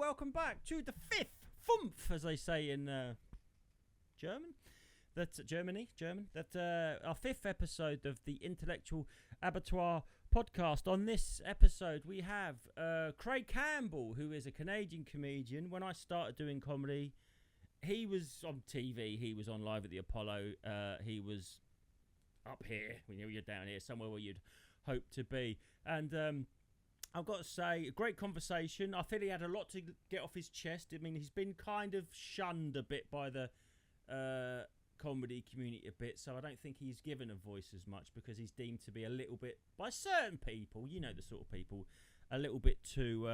welcome back to the fifth Fumph, as they say in German. That's German. Our fifth episode of the Intellectual Abattoir podcast. On this episode, we have Craig Campbell, who is a Canadian comedian. When I started doing comedy, he was on TV. He was on Live at the Apollo. He was up here. You're down here, somewhere where you'd hope to be. And I've got to say, a great conversation. I feel he had a lot to get off his chest. I mean, he's been kind of shunned a bit by the comedy community a bit, so I don't think he's given a voice as much because he's deemed to be a little bit, by certain people, you know the sort of people, a little bit too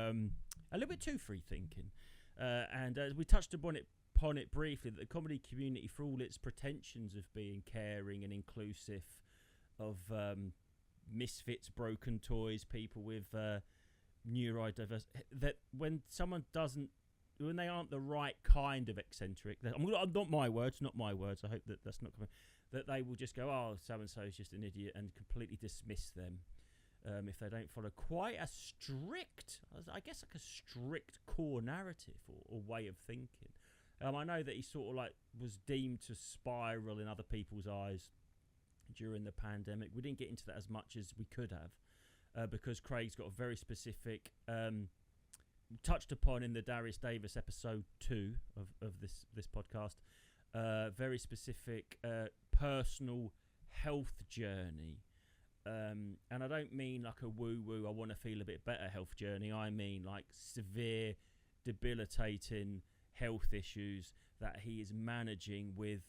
free thinking. And we touched upon it briefly, that the comedy community, for all its pretensions of being caring and inclusive of misfits, broken toys, people with neurodiverse, that when they aren't the right kind of eccentric, not my words, I hope that's not coming, that they will just go, oh, so-and-so is just an idiot, and completely dismiss them if they don't follow quite a strict, I guess like a strict core narrative or way of thinking. I know that he sort of like was deemed to spiral in other people's eyes during the pandemic. We didn't get into that as much as we could have because Craig's got a very specific, touched upon in the Darius Davis episode 2 of this podcast, very specific personal health journey. And I don't mean like a woo-woo, I want to feel a bit better health journey. I mean like severe, debilitating health issues that he is managing with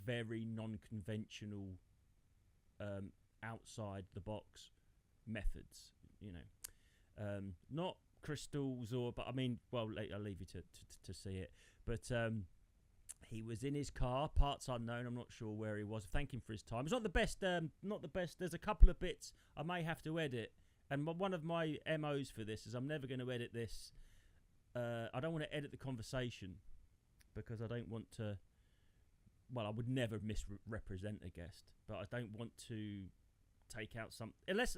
very non-conventional, outside the box methods, not crystals but I mean, well, I'll leave you to see it. But he was in his car, parts unknown, I'm not sure where he was. Thank him for his time. It's not the best. There's a couple of bits I may have to edit, and one of my MOs for this is I'm never going to edit this. I don't want to edit the conversation because I don't want to. Well, I would never misrepresent a guest, but I don't want to take out some unless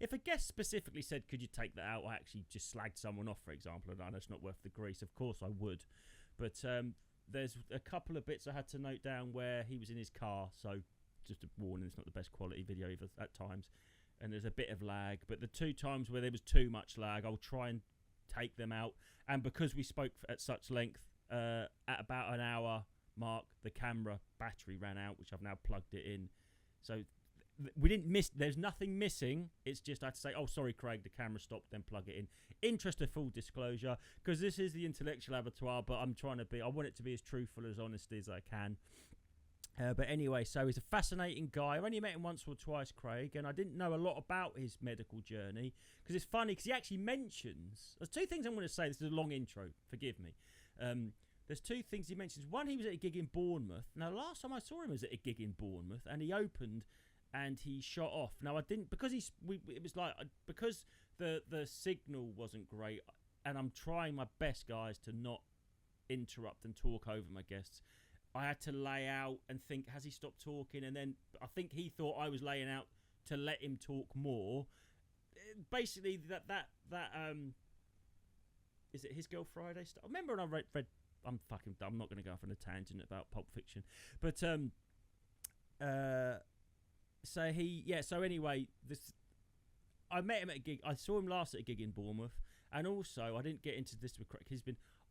if a guest specifically said, could you take that out? I actually just slagged someone off, for example, and I know it's not worth the grease. Of course I would, but there's a couple of bits I had to note down where he was in his car, so just a warning, it's not the best quality video either at times, and there's a bit of lag. But the 2 times where there was too much lag, I'll try and take them out. And because we spoke at such length, at about an hour mark, the camera battery ran out, which I've now plugged it in, so we didn't miss. There's nothing missing. It's just I had to say, oh, sorry, Craig, the camera stopped, then plug it in. Interest of full disclosure, because this is the Intellectual Abattoir, but I want it to be as truthful, as honest as I can. But anyway, so he's a fascinating guy. I've only met him once or twice, Craig, and I didn't know a lot about his medical journey, because it's funny, because he actually mentions, there's 2 things I'm going to say. This is a long intro, forgive me. There's 2 things he mentions. One, he was at a gig in Bournemouth. Now, last time I saw him was at a gig in Bournemouth, and he opened and he shot off. Now, I didn't, because it was like, because the signal wasn't great, and I'm trying my best, guys, to not interrupt and talk over my guests. I had to lay out and think, has he stopped talking? And then I think he thought I was laying out to let him talk more. Basically, that is it His Girl Friday stuff? I remember when I read I'm fucking dumb. I'm not going to go off on a tangent about Pulp Fiction, but so anyway, I met him at a gig. I saw him last at a gig in Bournemouth, and also I didn't get into this with Craig.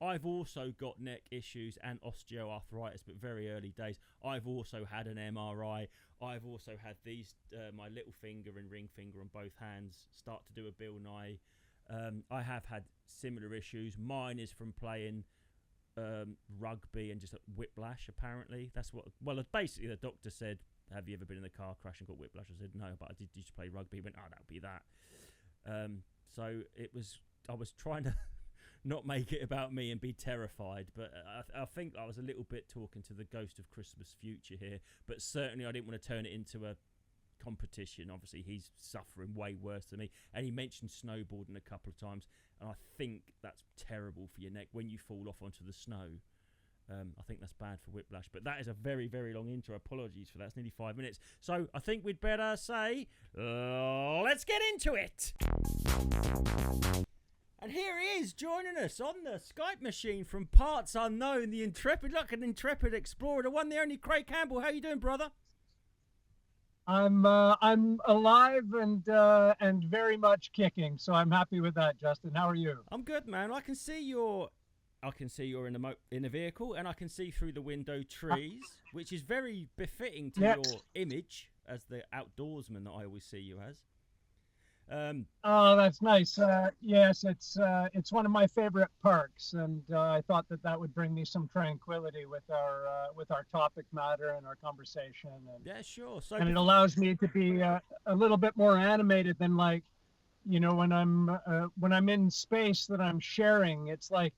I've also got neck issues and osteoarthritis, but very early days. I've also had an MRI. I've also had these my little finger and ring finger on both hands start to do a Bill Nye. I have had similar issues. Mine is from playing rugby and just whiplash, apparently. That's what, well, basically the doctor said, have you ever been in a car crash and got whiplash? I said, no, but I did used to play rugby. He went, oh, that'll be that. So I was trying to not make it about me and be terrified, but I think I was a little bit talking to the ghost of Christmas future here, but certainly I didn't want to turn it into a competition. Obviously he's suffering way worse than me, and he mentioned snowboarding a couple of times, and I think that's terrible for your neck when you fall off onto the snow. I think that's bad for whiplash, but that is a very, very long intro. Apologies for that. It's nearly 5 minutes, so I think we'd better say let's get into it. And here he is joining us on the Skype machine from parts unknown, the intrepid, like an intrepid explorer, the one, the only Craig Campbell. How you doing, brother? I'm alive and very much kicking, so I'm happy with that, Justin. How are you? I'm good, man. I can see you're in a vehicle, and I can see through the window trees, which is very befitting to your image as the outdoorsman that I always see you as. Oh, that's nice. Yes, it's one of my favorite parks, and I thought that would bring me some tranquility with our topic matter and our conversation. And, yeah, sure. So and it allows me to be a little bit more animated than like, when I'm in space that I'm sharing. It's like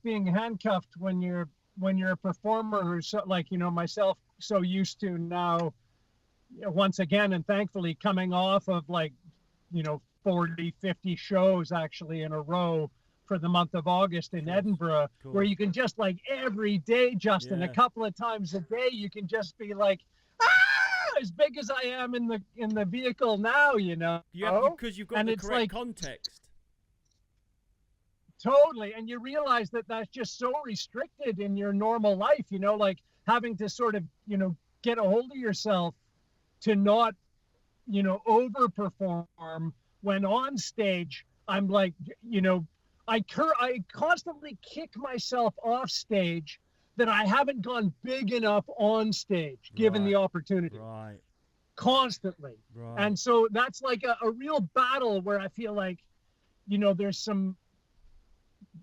being handcuffed when you're a performer who's like myself, so used to now. Once again, and thankfully coming off of 40, 50 shows actually in a row for the month of August in Edinburgh, where you can just every day, Justin, a couple of times a day, you can just be like, as big as I am in the vehicle now, because you've got and the it's correct context. Totally. And you realize that that's just so restricted in your normal life, like having to sort of, get a hold of yourself to not, overperform when on stage. I'm like, I constantly kick myself off stage that I haven't gone big enough on stage, given the opportunity. Right. Constantly. Right. And so that's like a real battle where I feel like, there's some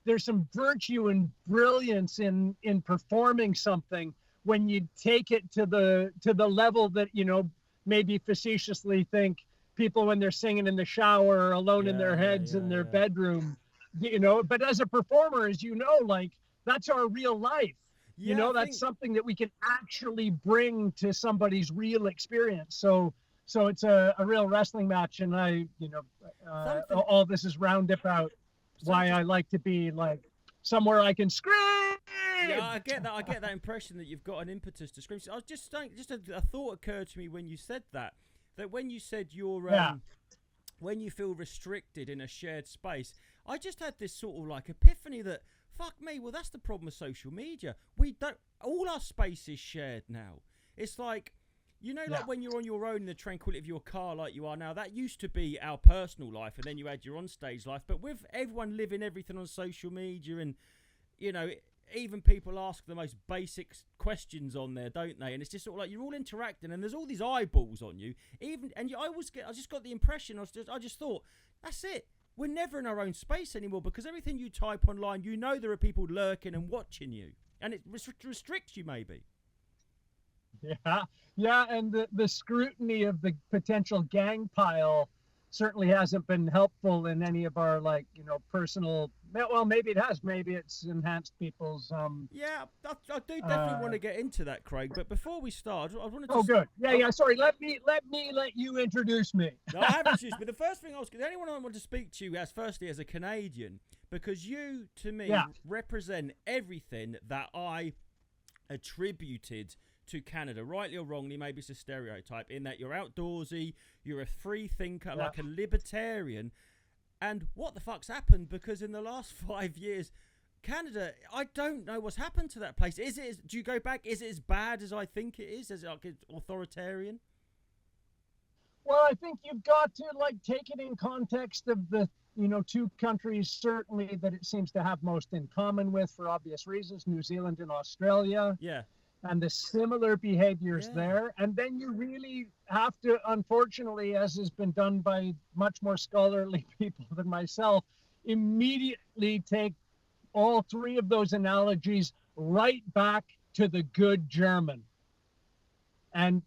virtue and brilliance in performing something when you take it to the level that, maybe facetiously think people when they're singing in the shower or alone in their heads in their bedroom, but as a performer, as that's our real life. That's something that we can actually bring to somebody's real experience. So it's a real wrestling match. And all this is roundabout why I like to be somewhere I can scream. Yeah, I get that. I get that impression that you've got an impetus to scream. So I was just saying, a thought occurred to me when you said that when you said when you feel restricted in a shared space, I just had this sort of epiphany that, fuck me, well, that's the problem with social media. All our space is shared now. It's like when you're on your own in the tranquility of your car like you are now, that used to be our personal life, and then you had your on-stage life. But with everyone living everything on social media and, even people ask the most basic questions on there, don't they? And it's just sort of like you're all interacting, and there's all these eyeballs on you. I just got the impression. I just thought, that's it. We're never in our own space anymore, because everything you type online, there are people lurking and watching you, and it restricts you maybe. Yeah, and the scrutiny of the potential gang pile certainly hasn't been helpful in any of our personal. Well, maybe it has. Maybe it's enhanced people's. Yeah, I do definitely want to get into that, Craig. But before we start, I want to. Oh, good. Yeah. Sorry. Let you introduce me. No, I haven't introduced me. The first thing the only one I want to speak to you as a Canadian, because you to me represent everything that I attributed to Canada, rightly or wrongly. Maybe it's a stereotype in that you're outdoorsy, you're a free thinker, like a libertarian. And what the fuck's happened? Because in the last 5 years, Canada, I don't know what's happened to that place. Do you go back? Is it as bad as I think it is? Is it authoritarian? Well, I think you've got to take it in context of the two countries certainly that it seems to have most in common with, for obvious reasons, New Zealand and Australia. Yeah. And the similar behaviors there. And then you really have to, unfortunately, as has been done by much more scholarly people than myself, immediately take all three of those analogies right back to the good German. And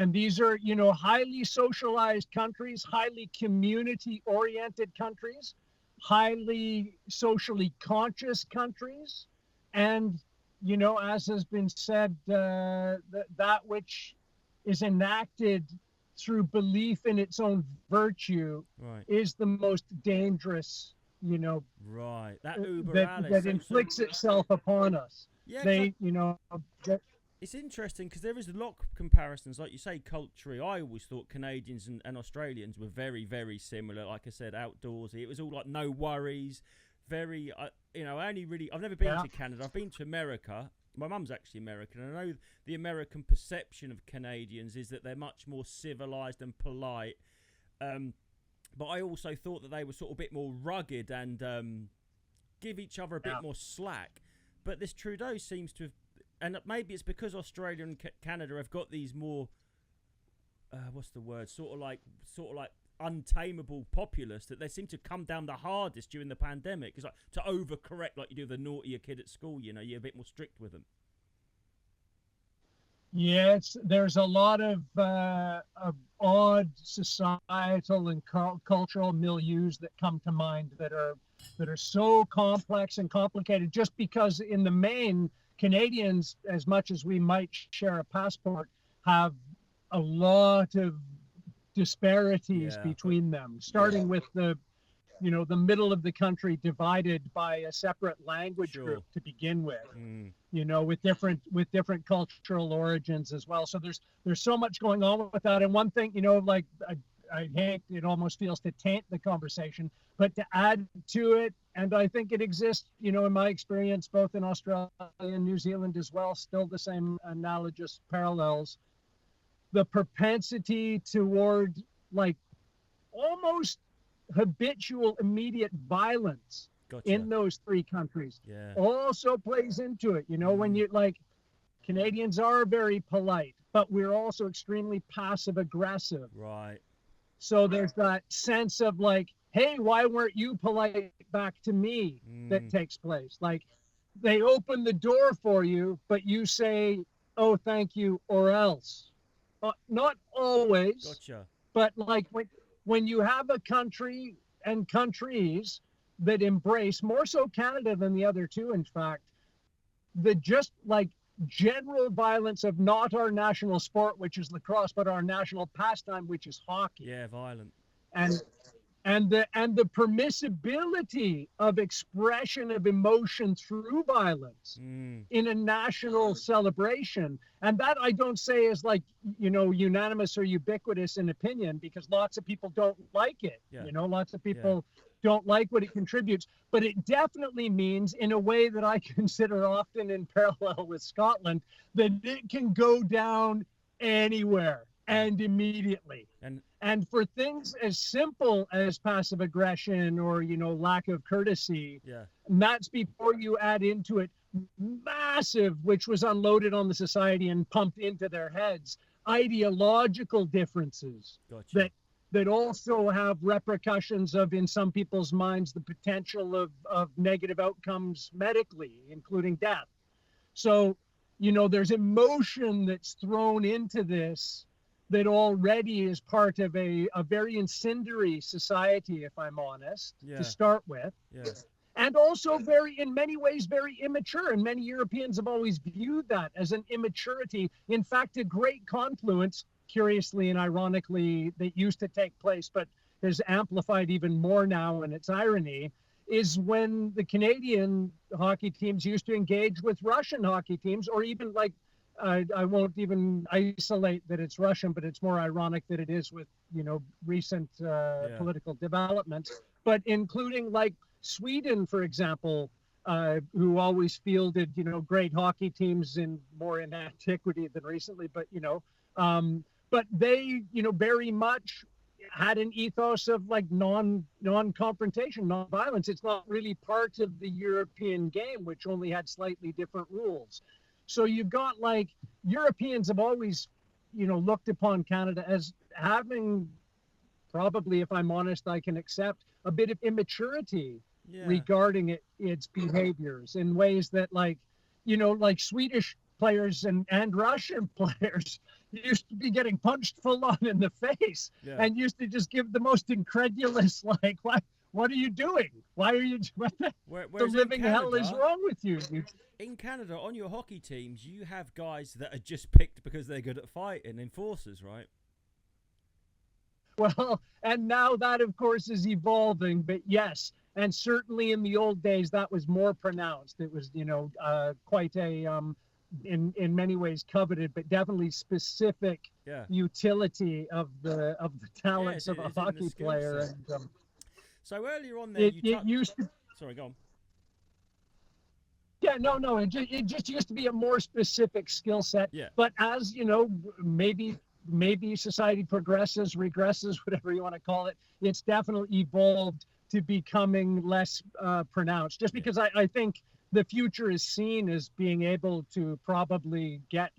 these are, highly socialized countries, highly community-oriented countries, highly socially conscious countries, and as has been said, that which is enacted through belief in its own virtue is the most dangerous, Right. That Uber that inflicts itself upon us. Yeah. They, It's interesting because there is a lot of comparisons, like you say, culturally. I always thought Canadians and Australians were very, very similar. Like I said, outdoorsy. It was all like no worries. Very, I've never been to Canada. I've been to America. My mum's actually American. And I know the American perception of Canadians is that they're much more civilized and polite. But I also thought that they were sort of a bit more rugged and give each other a bit more slack. But this Trudeau seems to have, and maybe it's because Australia and Canada have got these more, sort of like untamable populace, that they seem to come down the hardest during the pandemic. It's like to overcorrect, like you do the naughtier kid at school. You're a bit more strict with them. Yes, there's a lot of odd societal and cultural milieus that come to mind that are so complex and complicated. Just because in the main, Canadians, as much as we might share a passport, have a lot of disparities between them, starting with the middle of the country divided by a separate language group to begin with, with different cultural origins as well. So there's so much going on with that. And one thing, like I hate, it almost feels to taint the conversation, but to add to it, and I think it exists, in my experience, both in Australia and New Zealand as well, still the same analogous parallels, the propensity toward like almost habitual immediate violence in those three countries also plays into it. When you Canadians are very polite, but we're also extremely passive aggressive. Right. So there's that sense of like, hey, why weren't you polite back to me that takes place? Like they open the door for you, but you say, oh, thank you, or else. Not always. Gotcha. But like when you have a country and countries that embrace, more so Canada than the other two, in fact, the just like general violence of not our national sport, which is lacrosse, but our national pastime, which is hockey. Yeah, violent. And the permissibility of expression of emotion through violence in a national celebration. And that I don't say is like, unanimous or ubiquitous in opinion, because lots of people don't like it. Lots of people don't like what it contributes, but it definitely means, in a way that I consider often in parallel with Scotland, that it can go down anywhere and immediately. And for things as simple as passive aggression or, lack of courtesy, and that's before you add into it massive, which was unloaded on the society and pumped into their heads, ideological differences that also have repercussions of, in some people's minds, the potential of negative outcomes medically, including death. So, there's emotion that's thrown into this that already is part of a very incendiary society, if I'm honest, to start with. And also in many ways, very immature. And many Europeans have always viewed that as an immaturity. In fact, a great confluence, curiously and ironically, that used to take place, but is amplified even more now in its irony, is when the Canadian hockey teams used to engage with Russian hockey teams, or even like, I won't even isolate that it's Russian, but it's more ironic that it is with, recent political developments, but including like Sweden, for example, who always fielded, great hockey teams more in antiquity than recently, but, but they, very much had an ethos of like non-confrontation, non-violence. It's not really part of the European game, which only had slightly different rules. So you've got like Europeans have always, looked upon Canada as having, probably, if I'm honest, I can accept a bit of immaturity regarding its behaviors in ways that like Swedish players and Russian players used to be getting punched full on in the face and used to just give the most incredulous, like, what are you doing? Why are you, what the living hell is wrong with you? In Canada, on your hockey teams, you have guys that are just picked because they're good at fighting, enforcers, right? Well, and now that, of course, is evolving, but yes. And certainly in the old days, that was more pronounced. It was, quite a in many ways coveted, but definitely specific utility of the talents of a hockey player. And so earlier on there, it used to. Sorry, go on. Yeah, no, it just used to be a more specific skill set. Yeah. But as you know, maybe society progresses, regresses, whatever you want to call it, it's definitely evolved to becoming less pronounced. Just because I think the future is seen as being able to probably get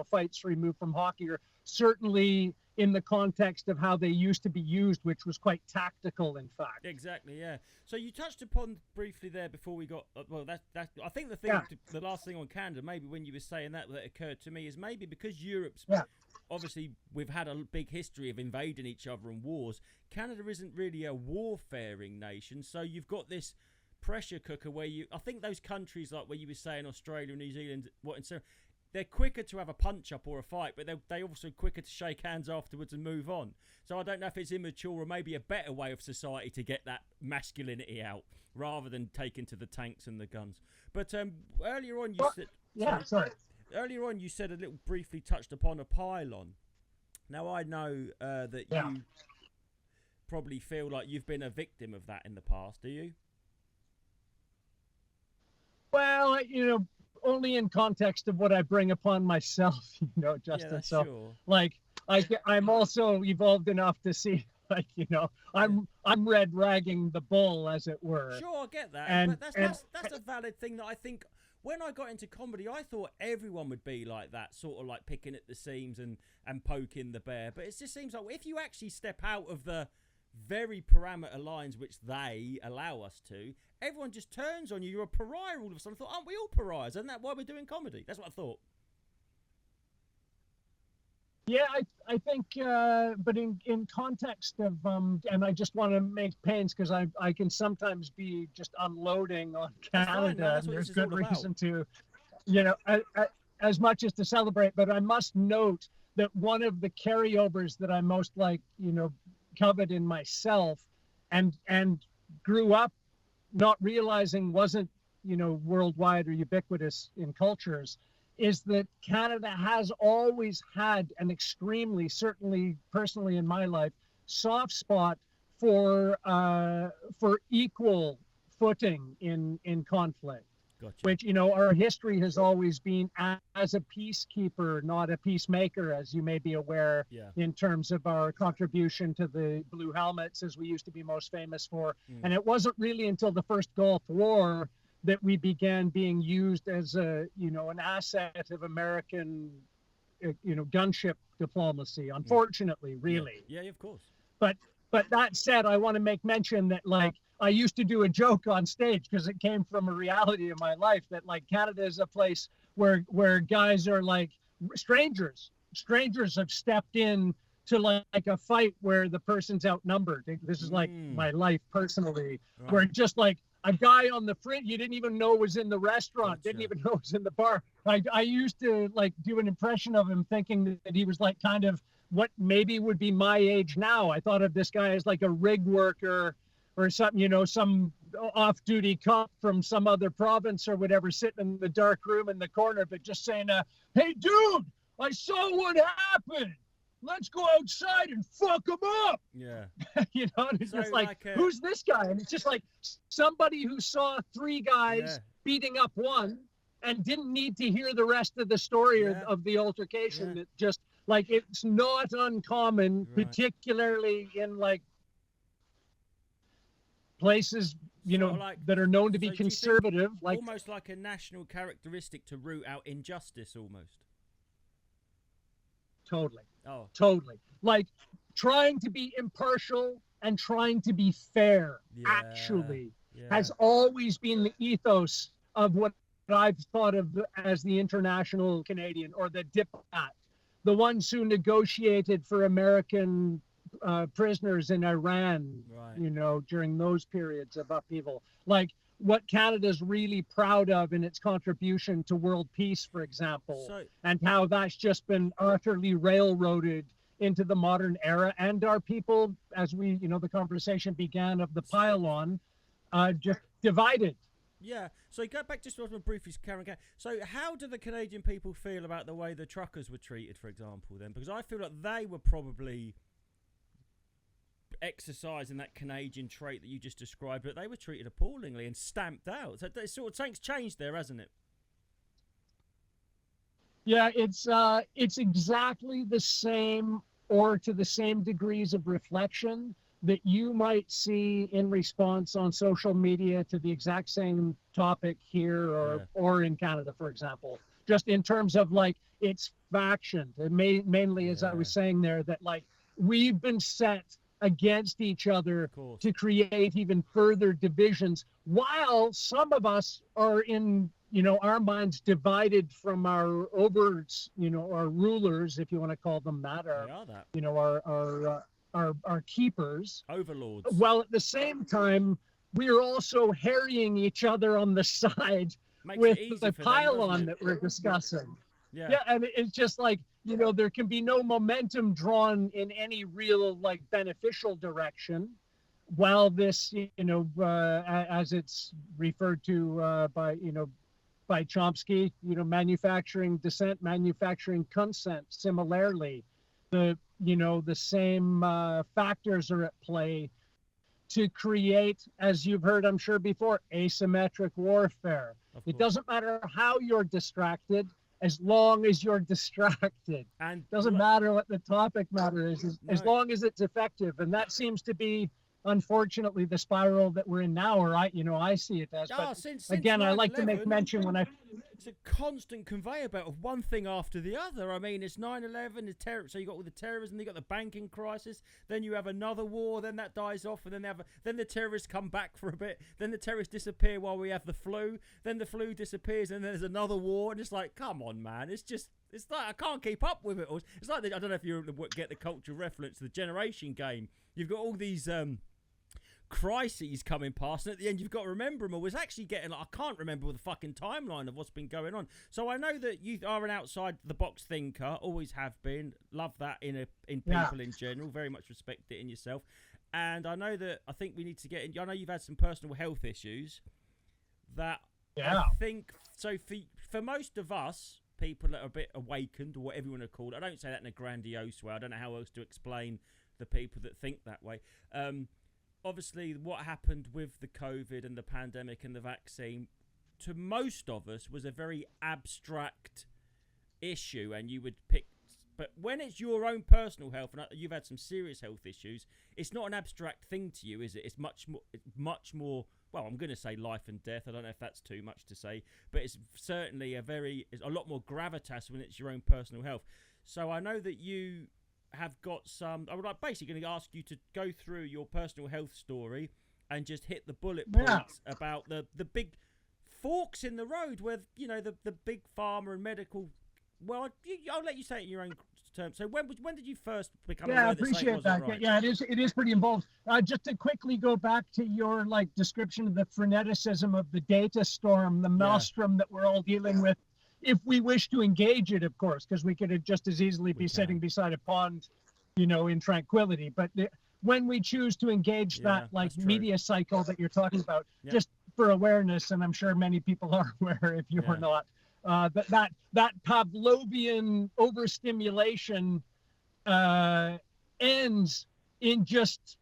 fights removed from hockey, or certainly in the context of how they used to be used, which was quite tactical, in fact. Exactly, yeah. So you touched upon briefly there before we got well. That I think the last thing on Canada, maybe when you were saying that occurred to me, is maybe because Europe's obviously we've had a big history of invading each other and wars. Canada isn't really a warfaring nation, so you've got this pressure cooker where I think those countries like where you were saying Australia, New Zealand, they're quicker to have a punch-up or a fight, but they're also quicker to shake hands afterwards and move on. So I don't know if it's immature or maybe a better way of society to get that masculinity out rather than taking to the tanks and the guns. But earlier on you said... Earlier on you said a little briefly touched upon a pylon. Now I know that you probably feel like you've been a victim of that in the past, do you? Well, only in context of what I bring upon myself, Justin. Yeah, so, sure. like, I'm also evolved enough to see, like, I'm red ragging the bull, as it were. Sure, I get that. But that's a valid thing that I think when I got into comedy, I thought everyone would be like that, sort of like picking at the seams and poking the bear. But it just seems like if you actually step out of the very parameter lines which they allow us to, everyone just turns on you. You're a pariah all of a sudden. I thought, aren't we all pariahs? Isn't that why we're doing comedy? That's what I thought. Yeah, I think, but in context of, and I just want to make pains because I can sometimes be just unloading on Canada, and there's good reason to, as much as to celebrate. But I must note that one of the carryovers that I most covet in myself, and grew up not realizing wasn't worldwide or ubiquitous in cultures, is that Canada has always had an extremely, certainly personally in my life, soft spot for equal footing in conflict. Gotcha. Which, our history has always been as a peacekeeper, not a peacemaker, as you may be aware, in terms of our contribution to the Blue Helmets, as we used to be most famous for. And it wasn't really until the first Gulf War that we began being used as an asset of American, gunship diplomacy, unfortunately, really. Yeah, of course. But that said, I want to make mention that, like, I used to do a joke on stage because it came from a reality of my life that, like, Canada is a place where guys are like strangers have stepped in to like a fight where the person's outnumbered. This is like my life personally, where just like a guy on the fringe you didn't even know was in the restaurant, didn't even know was in the bar. I used to like do an impression of him thinking that he was like kind of what maybe would be my age now. I thought of this guy as like a rig worker or something, some off-duty cop from some other province or whatever, sitting in the dark room in the corner, but just saying, hey, dude, I saw what happened. Let's go outside and fuck them up. Yeah. And it's just like who's this guy? And it's just like somebody who saw three guys beating up one and didn't need to hear the rest of the story of the altercation. It just, like, it's not uncommon, particularly in, like, places, that are known to be conservative. Like almost like a national characteristic to root out injustice, almost. Totally. Oh. Totally. Like trying to be impartial and trying to be fair, actually, has always been the ethos of what I've thought of as the international Canadian or the diplomat, the ones who negotiated for American prisoners in Iran, during those periods of upheaval. Like what Canada's really proud of in its contribution to world peace, for example, and how that's just been utterly railroaded into the modern era. And our people, as we, the conversation began of the pylon, just divided Yeah, so go back just to briefly, Karen. So, how do the Canadian people feel about the way the truckers were treated, for example? Then, because I feel like they were probably exercising that Canadian trait that you just described, but they were treated appallingly and stamped out. So, it's sort of things changed there, hasn't it? Yeah, it's exactly the same, or to the same degrees of reflection that you might see in response on social media to the exact same topic here or in Canada, for example. Just in terms of like it's faction, mainly as I was saying there, that like we've been set against each other to create even further divisions, while some of us are in, our minds divided from our our rulers, if you want to call them that, our keepers, overlords. While at the same time, we're also harrying each other on the side with the pylon that we're discussing. Yeah, and it's just like, there can be no momentum drawn in any real like beneficial direction, while this, as it's referred to by Chomsky, manufacturing dissent, manufacturing consent. Similarly, the same factors are at play to create, as you've heard, I'm sure before, asymmetric warfare. It doesn't matter how you're distracted, as long as you're distracted. And doesn't matter what the topic matter is, as long as it's effective. And that seems to be, unfortunately, the spiral that we're in now, or I see it as. But since again, I like to make mention when it's a constant conveyor belt of one thing after the other. I mean, it's 9/11, it's terror. So you got all the terrorism, you got the banking crisis, then you have another war, then that dies off, and then the terrorists come back for a bit, then the terrorists disappear while we have the flu, then the flu disappears, and then there's another war, and it's like, come on, man, it's like I can't keep up with it. It's like I don't know if you get the cultural reference to the Generation game. You've got all these crises coming past, and at the end you've got to remember them. I was actually getting, I can't remember the fucking timeline of what's been going on. So I know that you are an outside the box thinker, always have been. Love that in people in general. Very much respect it in yourself. And I know that I think we need to get in. I know you've had some personal health issues that I think, so for most of us, people that are a bit awakened, or whatever you want to call it, I don't say that in a grandiose way. I don't know how else to explain the people that think that way. Obviously, what happened with the COVID and the pandemic and the vaccine, to most of us, was a very abstract issue, and you would pick. But when it's your own personal health, and you've had some serious health issues, it's not an abstract thing to you, is it? It's much more. Well, I'm going to say life and death. I don't know if that's too much to say, but it's certainly a lot more gravitas when it's your own personal health. So I know that you have got some. I would basically going to ask you to go through your personal health story and just hit the bullet points about the big forks in the road where the big pharma and medical. Well, I'll let you say it in your own terms. So when did you first become aware I appreciate that. Right? Yeah, it is pretty involved. Just to quickly go back to your description of the freneticism of the data storm, the maelstrom that we're all dealing with. If we wish to engage it, of course, because we could just as easily be sitting beside a pond, in tranquility. But when we choose to engage that media cycle that you're talking about, just for awareness, and I'm sure many people are aware if you are not, that Pavlovian overstimulation ends in just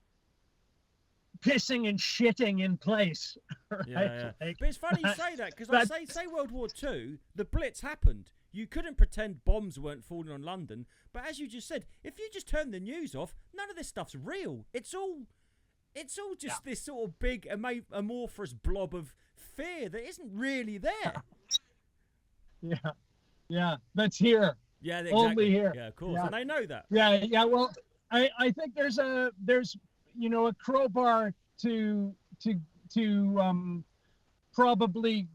pissing and shitting in place. Right? Yeah. But it's funny you say that, because I say World War II, the Blitz happened. You couldn't pretend bombs weren't falling on London. But as you just said, if you just turn the news off, none of this stuff's real. It's all just this sort of big amorphous blob of fear that isn't really there. Yeah, that's here. Yeah, exactly. Only here. Yeah, of course, and I know that. Yeah. Well, I think there's a crowbar to probably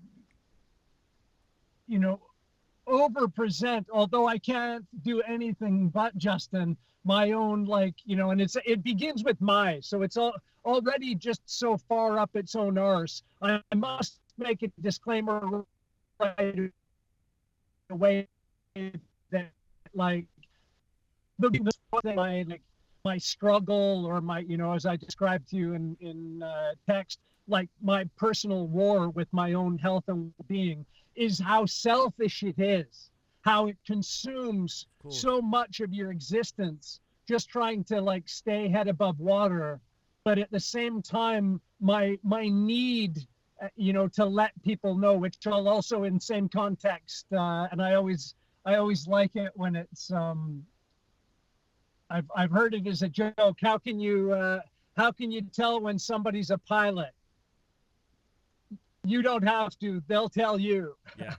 overpresent, although I can't do anything but, Justin, my own and it begins with so it's already just so far up its own arse. I must make a disclaimer right away that the my struggle or my, as I described to you in text, like my personal war with my own health and being, is how selfish it is, how it consumes so much of your existence, just trying to like stay head above water. But at the same time, my need, to let people know, which I'll also in same context, and I always like it when it's, I've heard it as a joke. How can you tell when somebody's a pilot? You don't have to. They'll tell you. Yeah.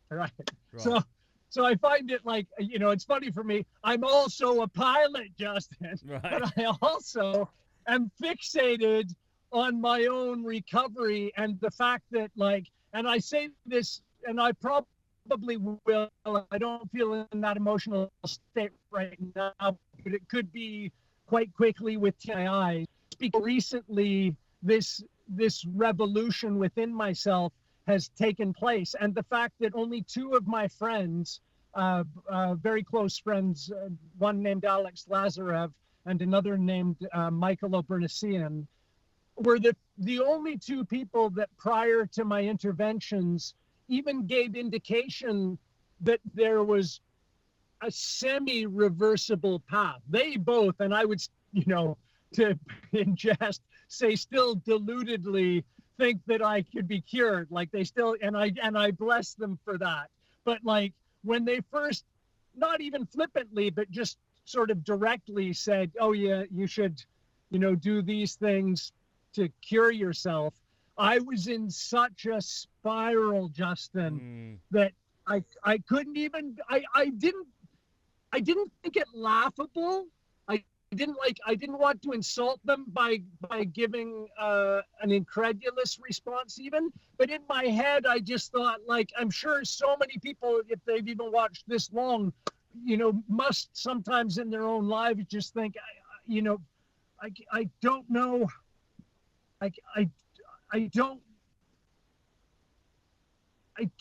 Right. So I find it like, it's funny for me. I'm also a pilot, Justin. Right. But I also am fixated on my own recovery and the fact that and I say this, and I probably will, I don't feel in that emotional state right now, but it could be quite quickly with TII. Recently, this revolution within myself has taken place, and the fact that only two of my friends, very close friends, one named Alex Lazarev and another named Michael O'Bernician, were the only two people that prior to my interventions even gave indication that there was a semi-reversible path. They both, and I would, to in jest, say still deludedly think that I could be cured. Like they still, and I bless them for that. But like when they first, not even flippantly, but just sort of directly said, oh yeah, you should, do these things to cure yourself, I was in such a spiral, Justin, that I couldn't even, I didn't think it laughable. I didn't want to insult them by giving an incredulous response even, but in my head, I just thought, like, I'm sure so many people, if they've even watched this long, must sometimes in their own lives just think, I don't know. I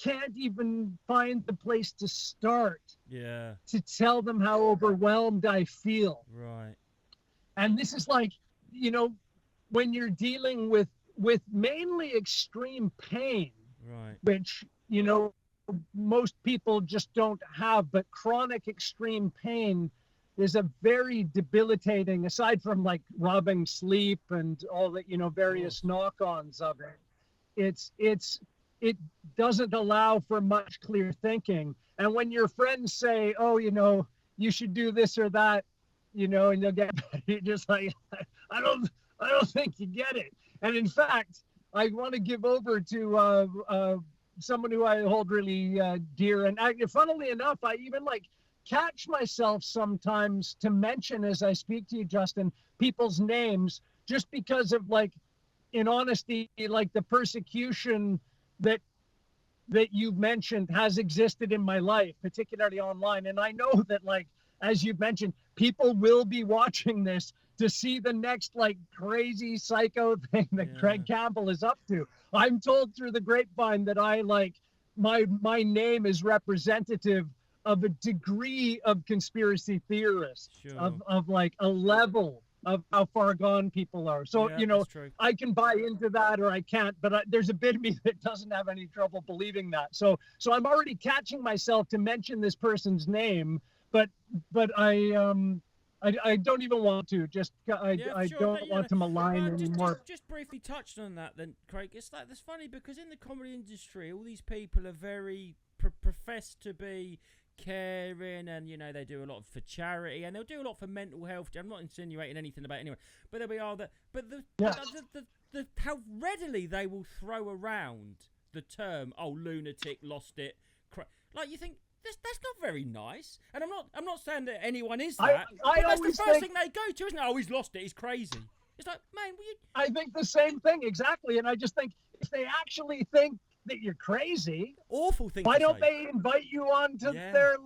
can't even find the place to start. Yeah. To tell them how overwhelmed I feel. Right. And this is like, when you're dealing with mainly extreme pain, right, which, most people just don't have, but chronic extreme pain is a very debilitating, aside from like robbing sleep and all that, various knock-ons of it. It doesn't allow for much clear thinking. And when your friends say, oh, you should do this or that, and you'll get, you're just like, I don't think you get it. And in fact, I want to give over to someone who I hold really dear. And funnily enough, I even catch myself sometimes to mention as I speak to you, Justin, people's names, just because of in honesty, the persecution that you've mentioned has existed in my life, particularly online. And I know that as you've mentioned, people will be watching this to see the next crazy psycho thing that Craig Campbell is up to. I'm told through the grapevine that my name is representative of a degree of conspiracy theorists, of a level of how far gone people are. So, I can buy into that or I can't, but there's a bit of me that doesn't have any trouble believing that. So I'm already catching myself to mention this person's name, but I don't even want to. I don't want to malign anymore. Just briefly touched on that then, Craig. It's that's funny because in the comedy industry, all these people are very professed to be caring, and they do a lot for charity, and they'll do a lot for mental health. I'm not insinuating anything about anyone, but there'll be all that. But the how readily they will throw around the term, "Oh, lunatic, lost it." You think that's not very nice. And I'm not saying that anyone is that. But that's the first thing they go to, isn't it? Oh, he's lost it. He's crazy. It's like, man, I think the same thing exactly, and I just think if they actually think that you're crazy, awful thing. Why don't they invite you on to their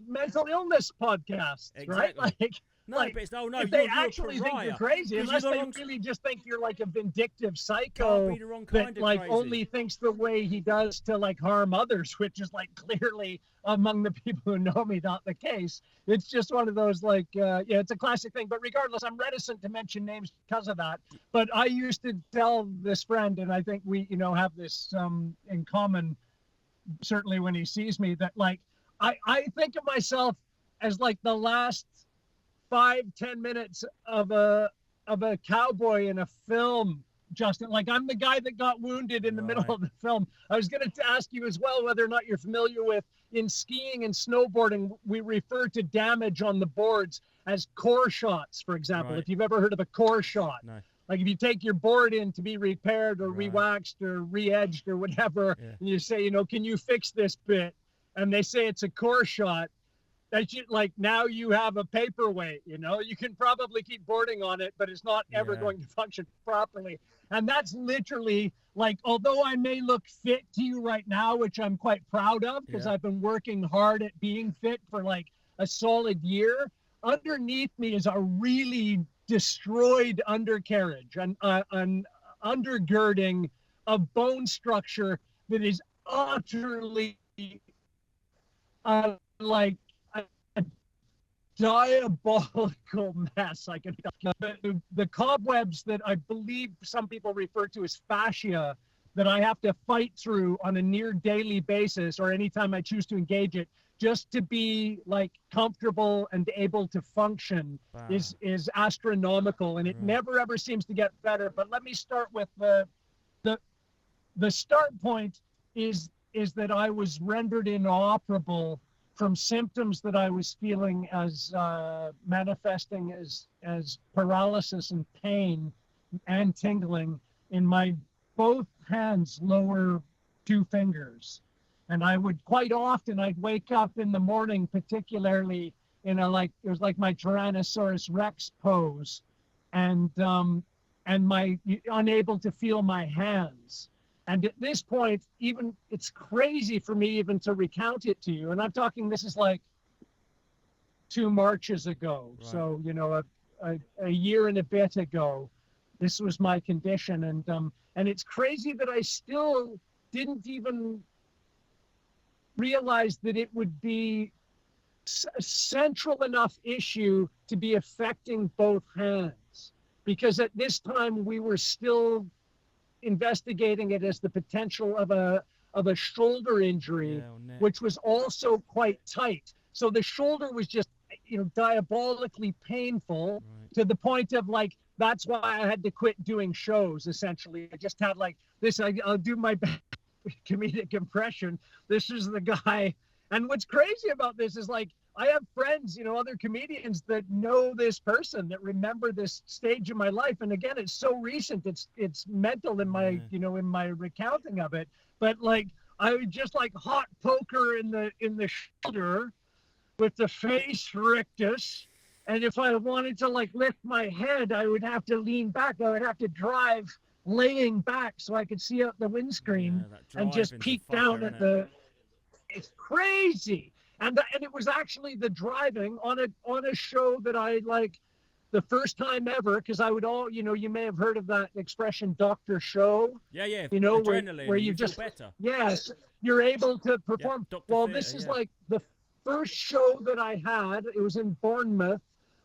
mental illness podcasts, exactly. right? No, like, but it's, oh no, if they you're actually a think you're pariah. crazy, 'Cause unless you're the they wrong- really just think you're like a vindictive Can't psycho be the wrong kind that of like crazy. only thinks the way he does to like harm others, which is like clearly among the people who know me not the case. It's just one of those like, yeah, it's a classic thing. But regardless, I'm reticent to mention names because of that. But I used to tell this friend, and I think we, have this in common, certainly when he sees me, that like, I think of myself as like the last 5-10 minutes of a cowboy in a film, Justin. Like, I'm the guy that got wounded in the middle of the film. I was going to ask you as well whether or not you're familiar with, in skiing and snowboarding, we refer to damage on the boards as core shots, for example. If you've ever heard of a core shot. No. Like if you take your board in to be repaired or re-waxed or re-edged or whatever, and you say, can you fix this bit? And they say it's a core shot. That you like, now you have a paperweight, you can probably keep boarding on it, but it's not ever going to function properly. And that's literally like, although I may look fit to you right now, which I'm quite proud of because I've been working hard at being fit for like a solid year, underneath me is a really destroyed undercarriage and an undergirding of bone structure that is utterly like a diabolical mess. I can the cobwebs that I believe some people refer to as fascia that I have to fight through on a near daily basis or anytime I choose to engage it just to be like comfortable and able to function is astronomical, and it never ever seems to get better. But let me start with the start point is that I was rendered inoperable from symptoms that I was feeling as manifesting as paralysis and pain and tingling in my both hands, lower 2 fingers. And I would quite often, I'd wake up in the morning, particularly in it was like my Tyrannosaurus Rex pose, and my unable to feel my hands. And at this point, even it's crazy for me even to recount it to you. And I'm talking, this is like 2 Marches ago. Right. So, a year and a bit ago, this was my condition. And it's crazy that I still didn't even realize that it would be a central enough issue to be affecting both hands. Because at this time we were still investigating it as the potential of a shoulder injury, which was also quite tight. So the shoulder was just, diabolically painful to the point of like, that's why I had to quit doing shows, essentially. I just had like this, I'll do my best comedic impression. This is the guy. And what's crazy about this is like, I have friends, other comedians that know this person, that remember this stage of my life. And again, it's so recent. It's mental in my, in my recounting of it. But like, I would just like hot poker in the shoulder with the face rictus. And if I wanted to like lift my head, I would have to lean back. I would have to drive laying back so I could see out the windscreen and just peek down at the, it's crazy. And it was actually the driving on a show that I like the first time ever, because I would you may have heard of that expression, Dr. Show. Yeah. Where you just better. Yes, you're able to perform. Yeah, well, this is like the first show that I had. It was in Bournemouth,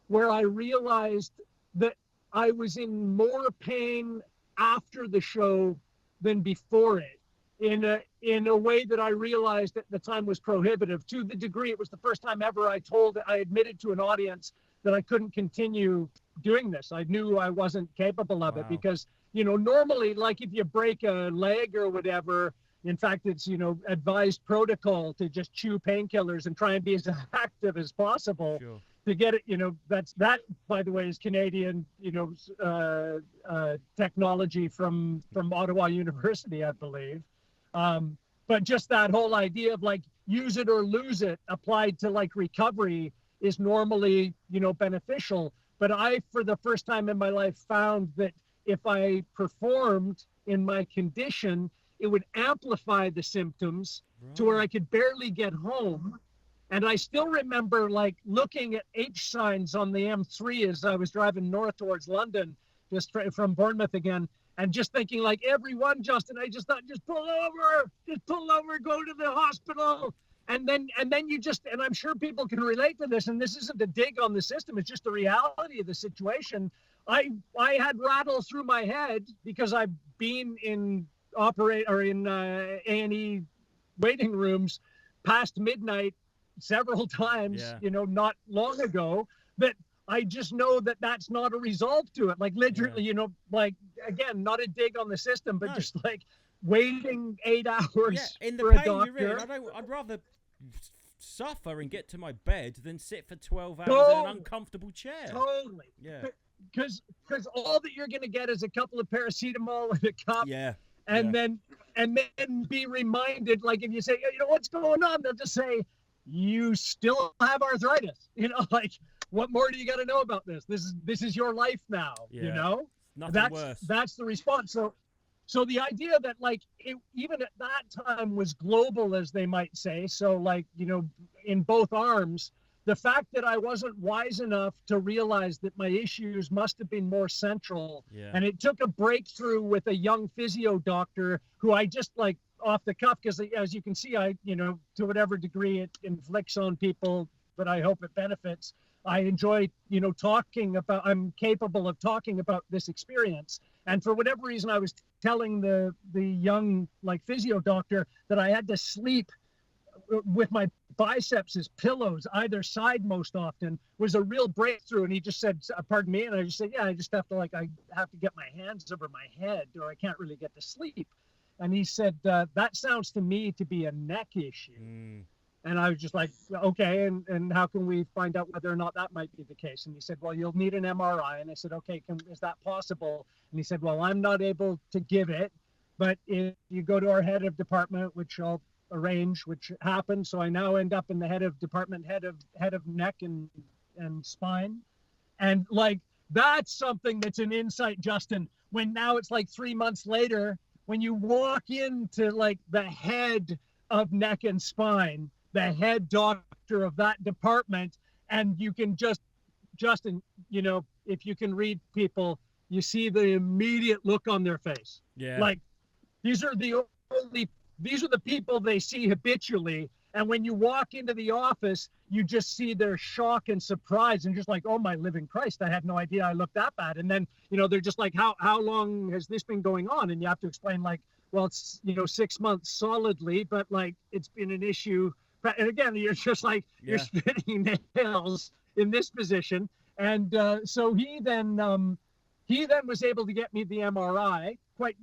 where I realized that I was in more pain after the show than before it. In a way that I realized at the time was prohibitive, to the degree it was the first time ever I admitted to an audience that I couldn't continue doing this. I knew I wasn't capable of it because, normally, like if you break a leg or whatever, in fact, it's, advised protocol to just chew painkillers and try and be as active as possible. Sure. To get it, that, by the way, is Canadian, technology from Ottawa University, I believe. But just that whole idea of like use it or lose it applied to like recovery is normally, beneficial. But I, for the first time in my life, found that if I performed in my condition, it would amplify the symptoms to where I could barely get home. And I still remember like looking at H signs on the M3 as I was driving north towards London, just from Bournemouth again, and just thinking like everyone, Justin, I just thought, just pull over, go to the hospital. And then you just, and I'm sure people can relate to this, and this isn't a dig on the system, it's just the reality of the situation. I had rattles through my head because I've been in A&E waiting rooms past midnight several times, not long ago, that I just know that that's not a resolve to it. Like literally, like, again, not a dig on the system, but just like waiting 8 hours in the for pain a doctor. you're in, I'd rather suffer and get to my bed than sit for 12 hours in an uncomfortable chair. Totally. Yeah. Because all that you're going to get is a couple of paracetamol and a cup. Yeah. And then be reminded, like if you say, what's going on? They'll just say, you still have arthritis. Like, what more do you got to know about this? This is your life now. Nothing worse. That's the response. So the idea that like even at that time was global, as they might say. So like, in both arms, the fact that I wasn't wise enough to realize that my issues must have been more central. Yeah. And it took a breakthrough with a young physio doctor who I just like off the cuff, because as you can see, I, to whatever degree it inflicts on people, but I hope it benefits. I enjoy, I'm capable of talking about this experience. And for whatever reason, I was telling the young like physio doctor that I had to sleep with my biceps as pillows either side most often, was a real breakthrough. And he just said, pardon me. And I just said, I just have to I have to get my hands over my head or I can't really get to sleep. And he said, that sounds to me to be a neck issue. And I was just like, okay, and how can we find out whether or not that might be the case? And he said, well, you'll need an MRI. And I said, okay, is that possible? And he said, well, I'm not able to give it, but if you go to our head of department, which I'll arrange, which happened. So I now end up in the head of department, head of neck and spine. And like, that's something that's an insight, Justin, when now it's like 3 months later, when you walk into like the head of neck and spine, the head doctor of that department, and you can Justin, if you can read people, you see the immediate look on their face. Yeah. Like these are the people they see habitually. And when you walk into the office, you just see their shock and surprise and just like, oh my living Christ, I had no idea I looked that bad. And then, they're just like, how long has this been going on? And you have to explain like, well, it's, 6 months solidly, but like it's been an issue. And again, you're just like, you're spinning nails in this position. And so he then was able to get me the MRI quite,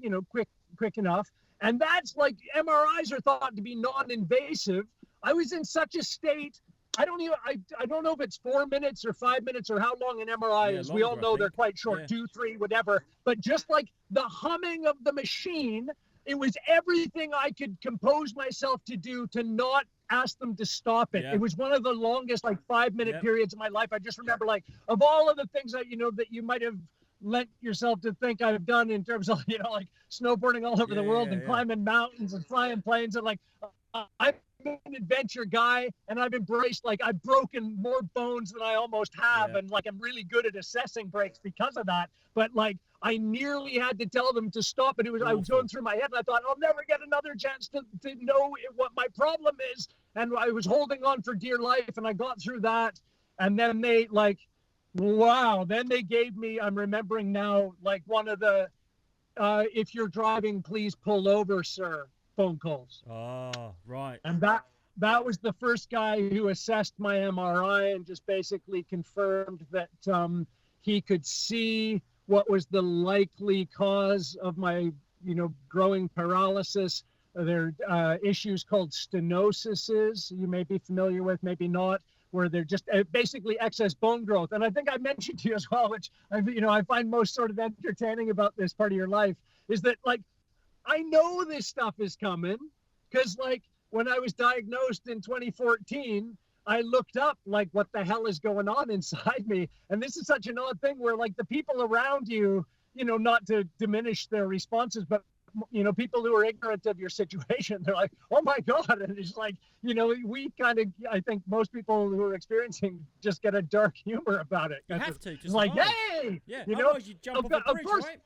quick enough. And that's like, MRIs are thought to be non-invasive. I was in such a state, I don't know if it's 4 minutes or 5 minutes or how long an MRI is. We all know they're quite short, 2, 3, whatever. But just like the humming of the machine, it was everything I could compose myself to do to not ask them to stop it. It was one of the longest, like 5-minute periods of my life. I just remember like, of all of the things that, that you might have lent yourself to think I've done in terms of, like snowboarding all over the world and climbing mountains and flying planes. And like, I'm an adventure guy and I've embraced, like I've broken more bones than I almost have. And like, I'm really good at assessing breaks because of that. But like, I nearly had to tell them to stop it. I was going through my head and I thought, I'll never get another chance to know what my problem is. And I was holding on for dear life and I got through that. And then they like, wow. Then they gave me, I'm remembering now, like one of the, if you're driving, please pull over, sir, phone calls. Oh, right. And that was the first guy who assessed my MRI and just basically confirmed that he could see what was the likely cause of my, growing paralysis. There are issues called stenoses, you may be familiar with, maybe not, where they're just basically excess bone growth. And I think I mentioned to you as well, which I find most sort of entertaining about this part of your life, is that like, I know this stuff is coming because like when I was diagnosed in 2014, I looked up like what the hell is going on inside me. And this is such an odd thing where like the people around you, not to diminish their responses, but people who are ignorant of your situation, they're like, oh my God. And it's like, we kind of, I think most people who are experiencing just get a dark humor about it. You have to it's like, survive. hey, yeah. Otherwise you jump off a bridge, right?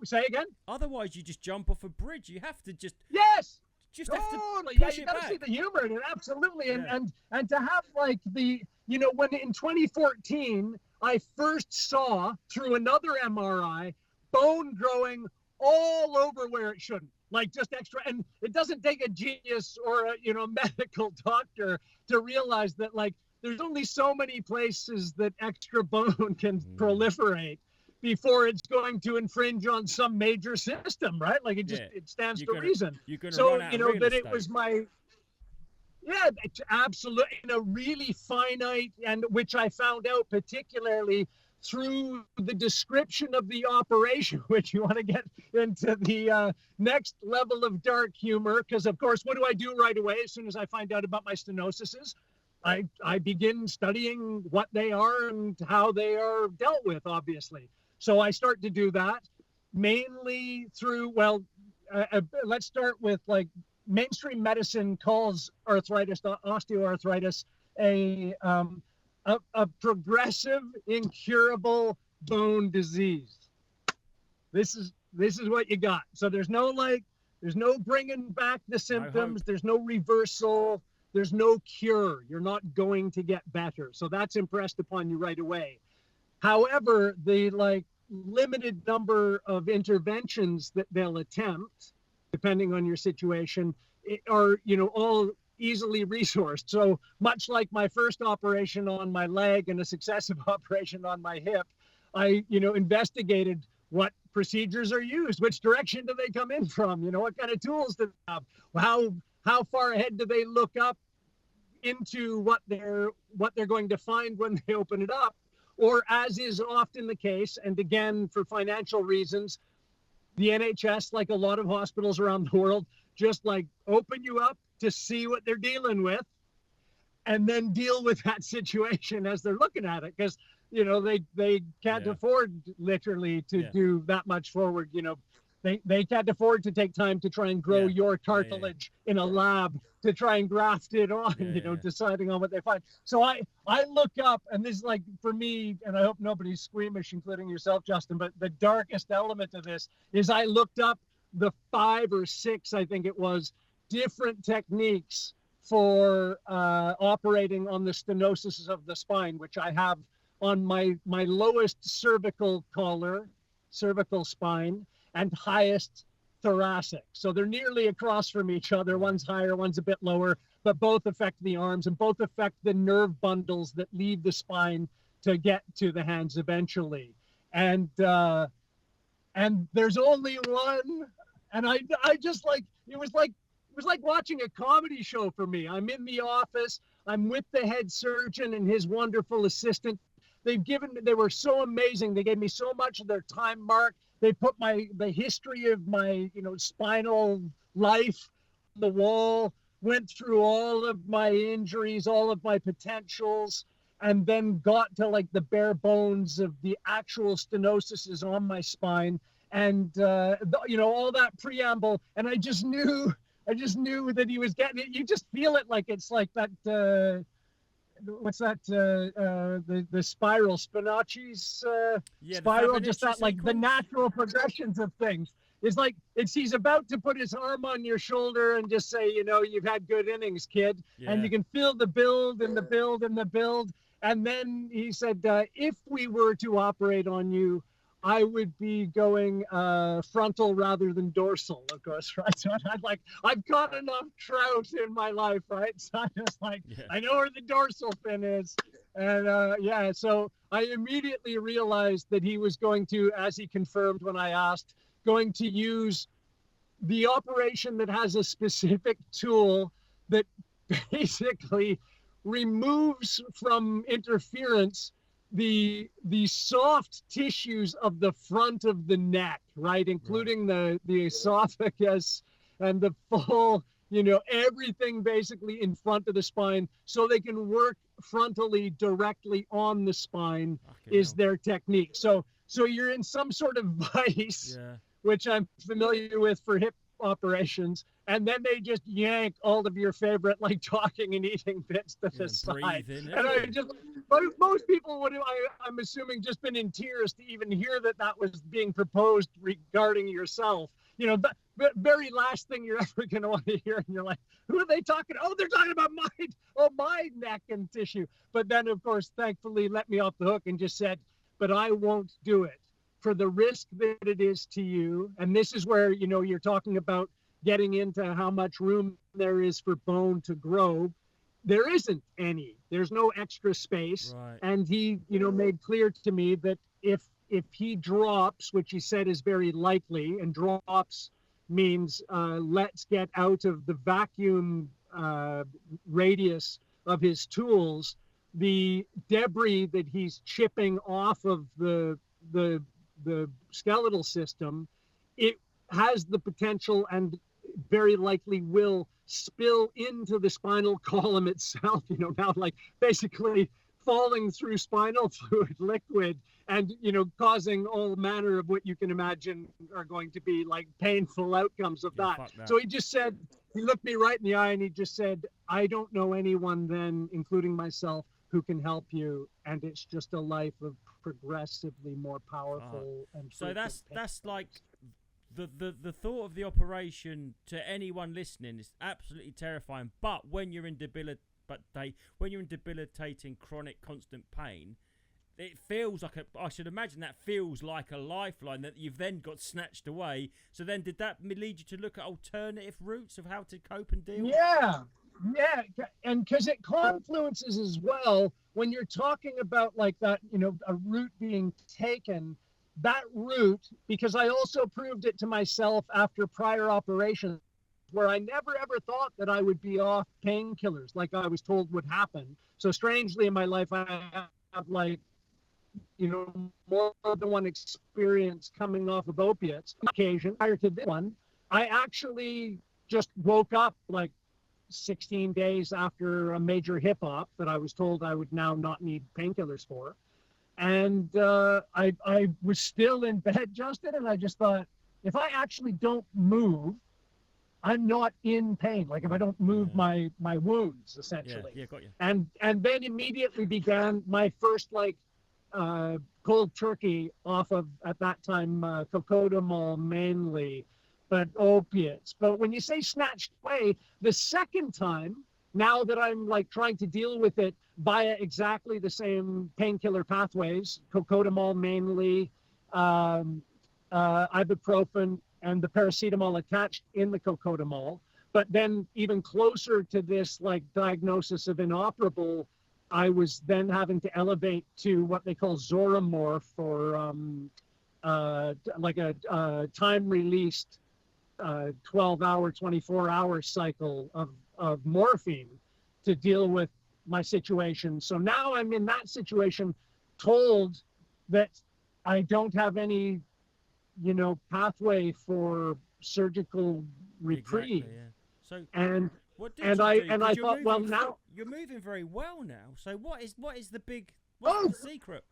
Say again? Otherwise you just jump off a bridge. You have to just... Yes! Just have to push you it gotta back. see the humor in it, absolutely. Yeah. And to have like when in 2014 I first saw through another MRI bone growing all over where it shouldn't, like just extra. And it doesn't take a genius or a medical doctor to realize that like there's only so many places that extra bone can proliferate before it's going to infringe on some major system, right? Like it stands to reason. So, that it was absolutely in a really finite, and which I found out particularly through the description of the operation, which you want to get into the next level of dark humor. Because of course, what do I do right away as soon as I find out about my stenoses? I begin studying what they are and how they are dealt with, obviously. So I start to do that mainly through, let's start with like mainstream medicine calls osteoarthritis a progressive, incurable bone disease. This is what you got. So there's no bringing back the symptoms. There's no reversal. There's no cure. You're not going to get better. So that's impressed upon you right away. However, the limited number of interventions that they'll attempt, depending on your situation, are all easily resourced. So much like my first operation on my leg and a successive operation on my hip, I investigated what procedures are used, which direction do they come in from, what kind of tools do they have, how far ahead do they look up into what they're going to find when they open it up. Or, as is often the case, and again, for financial reasons, the NHS, like a lot of hospitals around the world, just open you up to see what they're dealing with and then deal with that situation as they're looking at it. Because, they can't afford literally to do that much forward. They can't afford to take time to try and grow your cartilage in a lab to try and graft it on, deciding on what they find. So I look up, and this is for me, and I hope nobody's squeamish, including yourself, Justin, but the darkest element of this is I looked up the 5 or 6, I think it was, different techniques for operating on the stenosis of the spine, which I have on my lowest cervical spine, and highest thoracic. So they're nearly across from each other. One's higher, one's a bit lower, but both affect the arms and both affect the nerve bundles that leave the spine to get to the hands eventually. And there's only one. And I just it was like watching a comedy show for me. I'm in the office. I'm with the head surgeon and his wonderful assistant. They were so amazing. They gave me so much of their time, Mark. They put the history of my, spinal life on the wall, went through all of my injuries, all of my potentials, and then got to the bare bones of the actual stenosis on my spine, and all that preamble. And I just knew that he was getting it. You just feel it, it's like that. What's that? The spiral, Spinacci's spiral, just that the natural progressions of things. It's he's about to put his arm on your shoulder and just say, you've had good innings, kid. Yeah. And you can feel the build and the build and the build. And then he said, if we were to operate on you, I would be going frontal rather than dorsal, of course, right? So I've caught enough trout in my life, right? So I'm just I know where the dorsal fin is. And so I immediately realized that he was going to, as he confirmed when I asked, going to use the operation that has a specific tool that basically removes from interference the soft tissues of the front of the neck, right? Including the esophagus and the full, everything basically in front of the spine, so they can work frontally directly on the spine their technique. So you're in some sort of vice which I'm familiar with for hip operations, and then they just yank all of your favorite like talking and eating bits to the side. And I just, most people would have, I'm assuming, just been in tears to even hear that was being proposed regarding yourself. You know, the very last thing you're ever going to want to hear, and you're like, who are they talking? Oh, they're talking about my neck and tissue. But then, of course, thankfully, let me off the hook and just said, but I won't do it for the risk that it is to you. And this is where, you know, you're talking about getting into how much room there is for bone to grow. There isn't any. There's no extra space. Right. And he, you know, made clear to me that if he drops, which he said is very likely, and drops means let's get out of the vacuum radius of his tools, the debris that he's chipping off of the skeletal system, it has the potential and very likely will spill into the spinal column itself, you know, now like basically falling through spinal fluid liquid and, you know, causing all manner of what you can imagine are going to be like painful outcomes of that. So he just said, he looked me right in the eye and he just said, I don't know anyone then, including myself, who can help you. And it's just a life of progressively more powerful. And so that's like the thought of the operation to anyone listening is absolutely terrifying. But when you're in debilitating chronic constant pain, it feels like I should imagine that feels like a lifeline that you've then got snatched away. So then did that lead you to look at alternative routes of how to cope and deal? Yeah. And because it confluences as well when you're talking about like that, you know, a route being taken, that route, because I also proved it to myself after prior operations where I never ever thought that I would be off painkillers like I was told would happen. So strangely in my life, I have like, you know, more than one experience coming off of opiates. On occasion, prior to this one, I actually just woke up like 16 days after a major hip op that I was told I would now not need painkillers for. And I was still in bed, Justin, and I just thought, if I actually don't move, I'm not in pain. Like if I don't move my wounds, essentially. Yeah, got you. And then immediately began my first like cold turkey off of, at that time, cocodamol mainly, but opiates. But when you say snatched away, the second time, now that I'm like trying to deal with it via exactly the same painkiller pathways, cocodamol mainly, ibuprofen, and the paracetamol attached in the cocodamol. But then even closer to this like diagnosis of inoperable, I was then having to elevate to what they call Zoramorph, or like a time-released 12-hour, 24-hour cycle of morphine to deal with my situation. So now I'm in that situation, told that I don't have any, you know, pathway for surgical reprieve. Exactly, yeah. So and what did and you I do? and I 'Cause thought, well, now you're moving very well now. So what is the big the secret?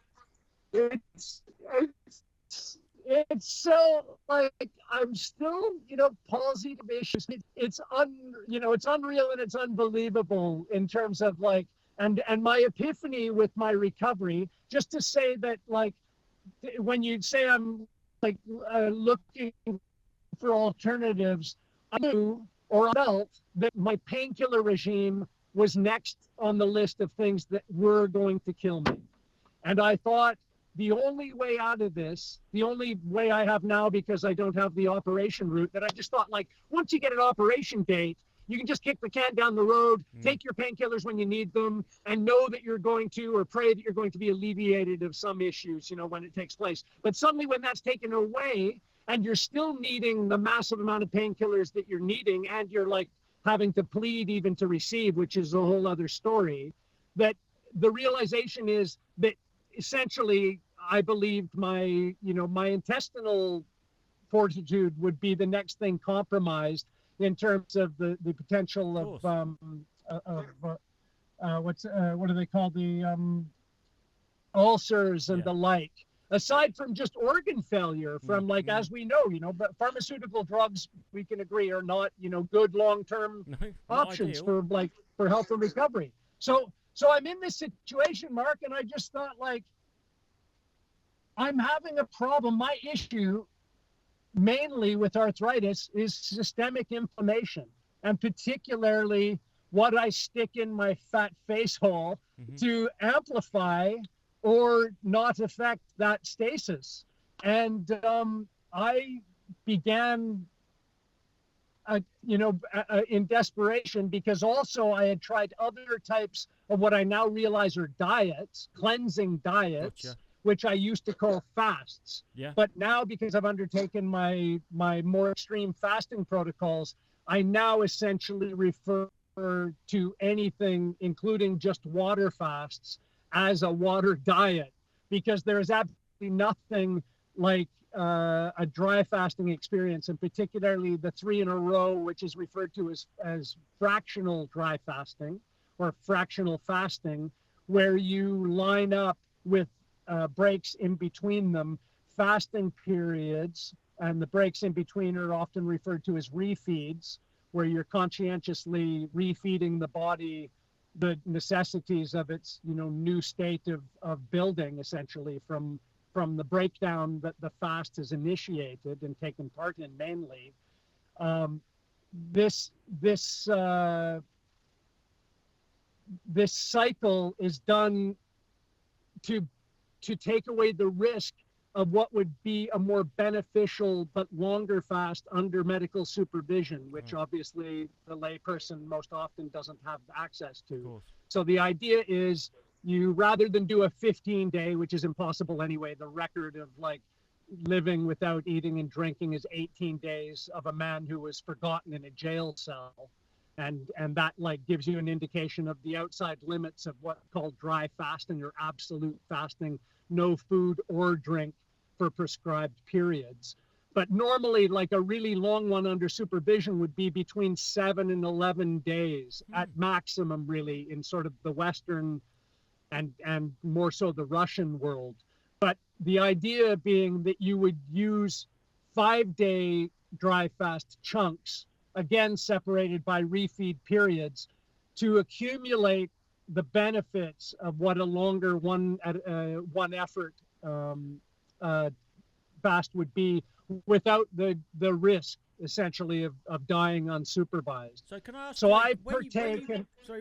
It's so like I'm still, you know, palsy issues. It's unreal and it's unbelievable in terms of like and my epiphany with my recovery. Just to say that, like, when you say I'm like looking for alternatives, I knew or I felt that my painkiller regime was next on the list of things that were going to kill me. And I thought the only way out of this, the only way I have now, because I don't have the operation route, that I just thought, like, once you get an operation date, you can just kick the can down the road, take your painkillers when you need them, and know that you're going to, or pray that you're going to be alleviated of some issues, you know, when it takes place. But suddenly when that's taken away, and you're still needing the massive amount of painkillers that you're needing, and you're like having to plead even to receive, which is a whole other story, that the realization is that essentially I believed my intestinal fortitude would be the next thing compromised in terms of the potential of what do they call the ulcers and the like, aside from just organ failure from like, as we know, but pharmaceutical drugs, we can agree, are not, good long-term options for health and recovery. So I'm in this situation, Mark, and I just thought, like, I'm having a problem. My issue mainly with arthritis is systemic inflammation, and particularly what I stick in my fat face hole to amplify or not affect that stasis. And I began, in desperation, because also I had tried other types of what I now realize are diets, cleansing diets, which I used to call fasts. But now, because I've undertaken my more extreme fasting protocols, I now essentially refer to anything, including just water fasts, as a water diet, because there is absolutely nothing like a dry fasting experience, and particularly the 3 in a row, which is referred to as fractional dry fasting or fractional fasting, where you line up with breaks in between them, fasting periods, and the breaks in between are often referred to as refeeds, where you're conscientiously refeeding the body the necessities of its new state of building, essentially from the breakdown that the fast has initiated and taken part in mainly. This cycle is done to take away the risk of what would be a more beneficial but longer fast under medical supervision, which obviously the layperson most often doesn't have access to. So the idea is, you, rather than do a 15-day, which is impossible anyway, the record of like living without eating and drinking is 18 days of a man who was forgotten in a jail cell. And that like gives you an indication of the outside limits of what's called dry fasting or absolute fasting, no food or drink for prescribed periods. But normally, like a really long one under supervision would be between 7 and 11 days at maximum, really, in sort of the Western and more so the Russian world. But the idea being that you would use 5-day dry fast chunks, again separated by refeed periods, to accumulate the benefits of what a longer one effort fast would be, without the risk essentially of dying unsupervised. So can I ask? So like, I partake.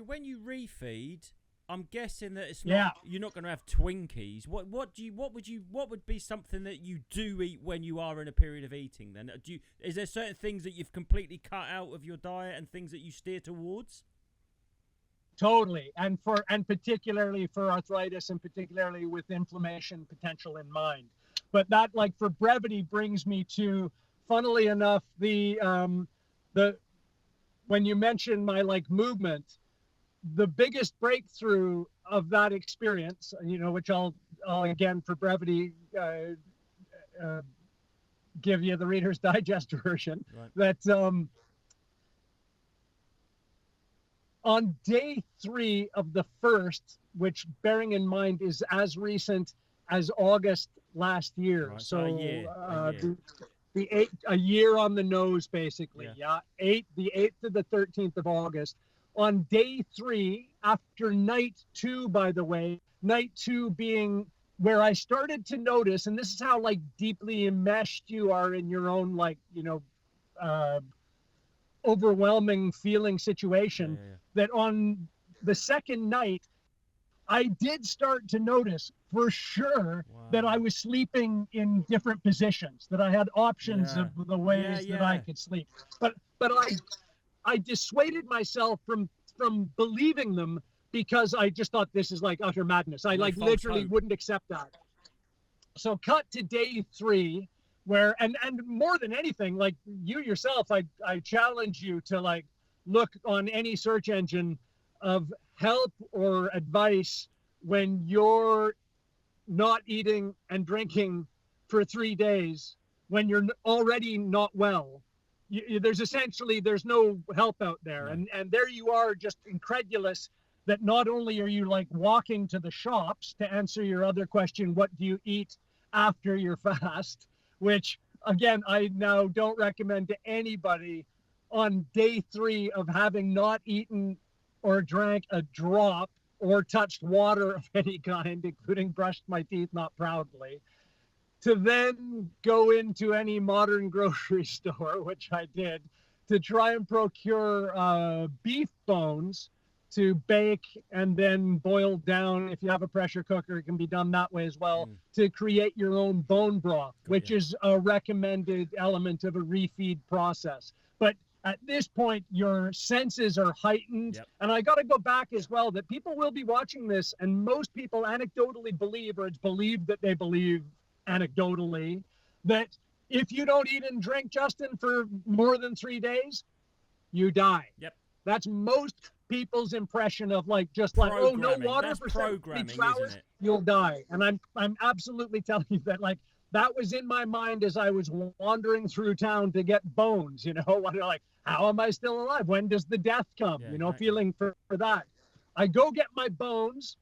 When you refeed, I'm guessing that it's not. You're not going to have Twinkies. What would be something that you do eat when you are in a period of eating? Then is there certain things that you've completely cut out of your diet and things that you steer towards? Totally, and particularly for arthritis, and particularly with inflammation potential in mind. But that, like, for brevity, brings me to, funnily enough, the when you mention my like movement, the biggest breakthrough of that experience, which I'll again for brevity give you the Reader's Digest version, right. That on day 3 of the first, which, bearing in mind, is as recent as August last year, right, so a year on the nose, basically. The 8th to the 13th of August. On day 3, after night 2, by the way, night 2 being where I started to notice, and this is how like deeply enmeshed you are in your own like overwhelming feeling situation, that on the second night, I did start to notice for sure that I was sleeping in different positions, that I had options of the ways that I could sleep. But I dissuaded myself from believing them, because I just thought this is like utter madness. I like literally wouldn't accept that. So cut to day 3, where and more than anything, like you yourself, I challenge you to like look on any search engine of help or advice when you're not eating and drinking for 3 days, when you're already not well. There's no help out there. And there you are, just incredulous that not only are you like walking to the shops to answer your other question, what do you eat after your fast, which again, I now don't recommend to anybody on day 3 of having not eaten or drank a drop or touched water of any kind, including brushed my teeth, not proudly, to then go into any modern grocery store, which I did, to try and procure beef bones to bake and then boil down. If you have a pressure cooker, it can be done that way as well, to create your own bone broth, which is a recommended element of a refeed process. But at this point, your senses are heightened. Yep. And I got to go back as well, that people will be watching this, and most people anecdotally believe, or it's believed that they believe anecdotally, that if you don't eat and drink, Justin, for more than 3 days, you die. Yep. That's most people's impression of like, just like, oh, no water That's for 72 hours, you'll die. And I'm absolutely telling you that, like, that was in my mind as I was wandering through town to get bones, you know, like, how am I still alive? When does the death come? Yeah, you know, exactly. Feeling for that. I go get my bones,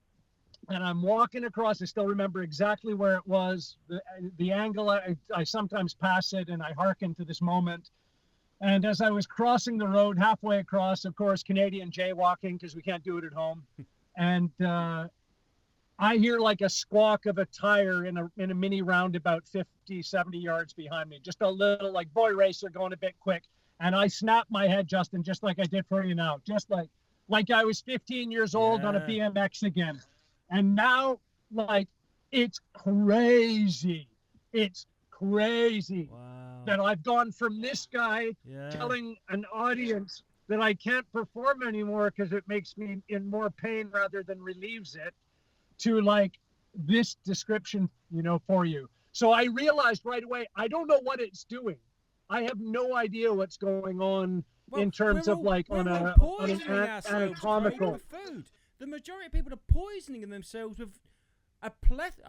and I'm walking across. I still remember exactly where it was, the angle. I sometimes pass it, and I hearken to this moment. And as I was crossing the road, halfway across, of course, Canadian jaywalking, because we can't do it at home. And I hear like a squawk of a tire in a mini roundabout 50, 70 yards behind me. Just a little like boy racer going a bit quick. And I snapped my head, Justin, just like I did for you now. Just like I was 15 years old on a BMX again. And now, like, it's crazy. It's crazy. Wow. That I've gone from this guy telling an audience that I can't perform anymore because it makes me in more pain rather than relieves it, to like this description, you know, for you. So I realized right away, I don't know what it's doing. I have no idea what's going on in terms of like on an anatomical food. The majority of people are poisoning themselves with a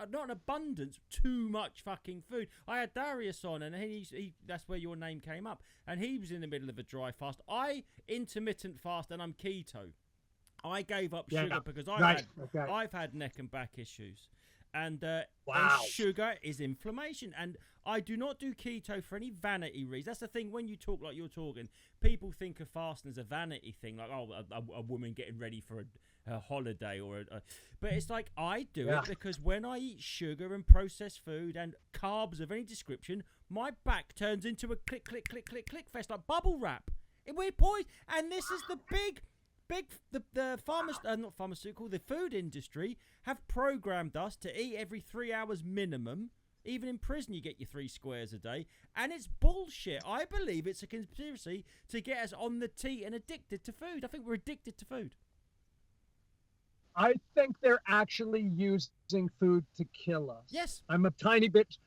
not an abundance, too much fucking food. I had Darius on, and he that's where your name came up, and he was in the middle of a dry fast. I intermittent fast, and I'm keto. I gave up sugar because I've had neck and back issues, and sugar is inflammation, and I do not do keto for any vanity reasons. That's the thing, when you talk like you're talking, people think of fasting as a vanity thing, like, oh, a woman getting ready for a holiday but it's like, I do it because when I eat sugar and processed food and carbs of any description, my back turns into a click click click click click fest, like bubble wrap. We're poisoned, and this is the the food industry have programmed us to eat every 3 hours minimum. Even in prison, you get your 3 squares a day, and it's bullshit. I believe it's a conspiracy to get us on the teat and addicted to food. I think we're addicted to food. I think they're actually using food to kill us. Yes. I'm a tiny bit,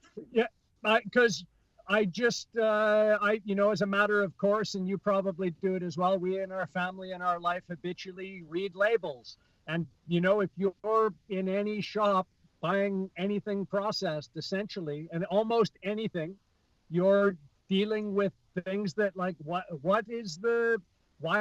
because I just, you know, as a matter of course, and you probably do it as well, we in our family and our life habitually read labels. And, you know, if you're in any shop buying anything processed, essentially, and almost anything, you're dealing with things that, like, why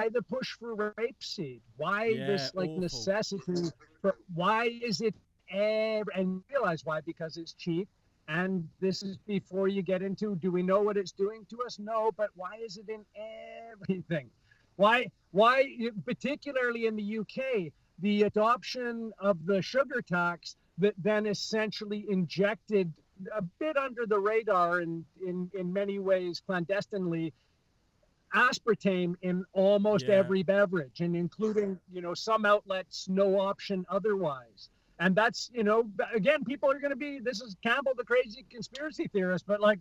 the push for rapeseed? Why this like awful necessity for, why is it and realize why? Because it's cheap. And this is before you get into, do we know what it's doing to us? No, but why is it in everything? Why particularly in the UK, the adoption of the sugar tax that then essentially injected a bit under the radar and in many ways clandestinely aspartame in almost every beverage, and including, you know, some outlets no option otherwise. And that's, you know, again, people are going to be, this is Campbell, the crazy conspiracy theorist, but like,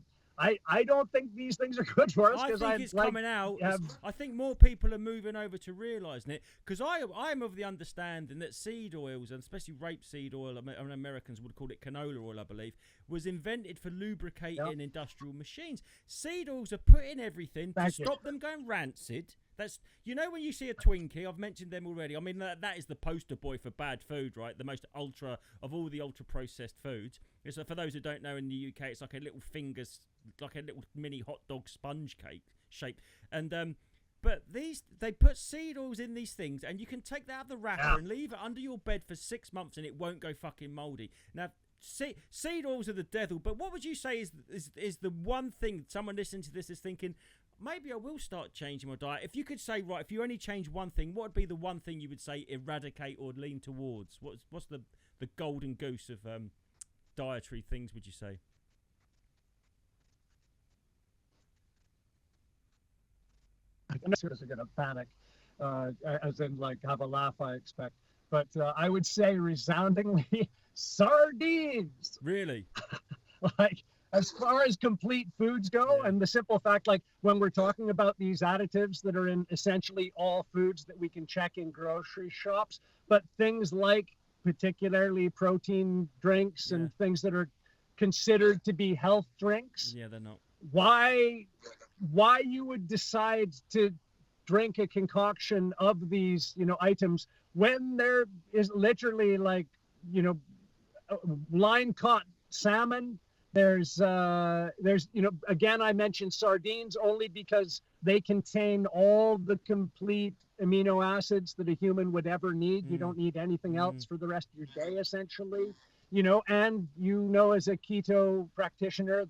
I don't think these things are good for us. I think it's coming out. I think more people are moving over to realising it, because I'm of the understanding that seed oils, and especially rapeseed oil, Americans would call it canola oil, I believe, was invented for lubricating industrial machines. Seed oils are put in everything to stop them going rancid. That's, you know, when you see a Twinkie, I've mentioned them already. I mean, that is the poster boy for bad food, right? The most ultra of all the ultra processed foods. So for those who don't know, in the UK, it's like a little fingers, like a little mini hot dog sponge cake shape. And but they put seed oils in these things, and you can take that out of the wrapper and leave it under your bed for 6 months, and it won't go fucking mouldy. Now, seed oils are the devil. But what would you say is the one thing someone listening to this is thinking? Maybe I will start changing my diet. If you could say, right, if you only change one thing, what would be the one thing you would say eradicate or lean towards? What's the golden goose of dietary things, would you say? I'm sure they're going to panic, as in like have a laugh, I expect. But I would say resoundingly sardines. Really? Like, as far as complete foods go, Yeah. and the simple fact, like when we're talking about these additives that are in essentially all foods that we can check in grocery shops, but things like particularly protein drinks and things that are considered to be health drinks. Yeah, they're not. Why you would decide to drink a concoction of these, items when there is literally like, line caught salmon. There's again, I mentioned sardines only because they contain all the complete amino acids that a human would ever need. You don't need anything else for the rest of your day, essentially, and as a keto practitioner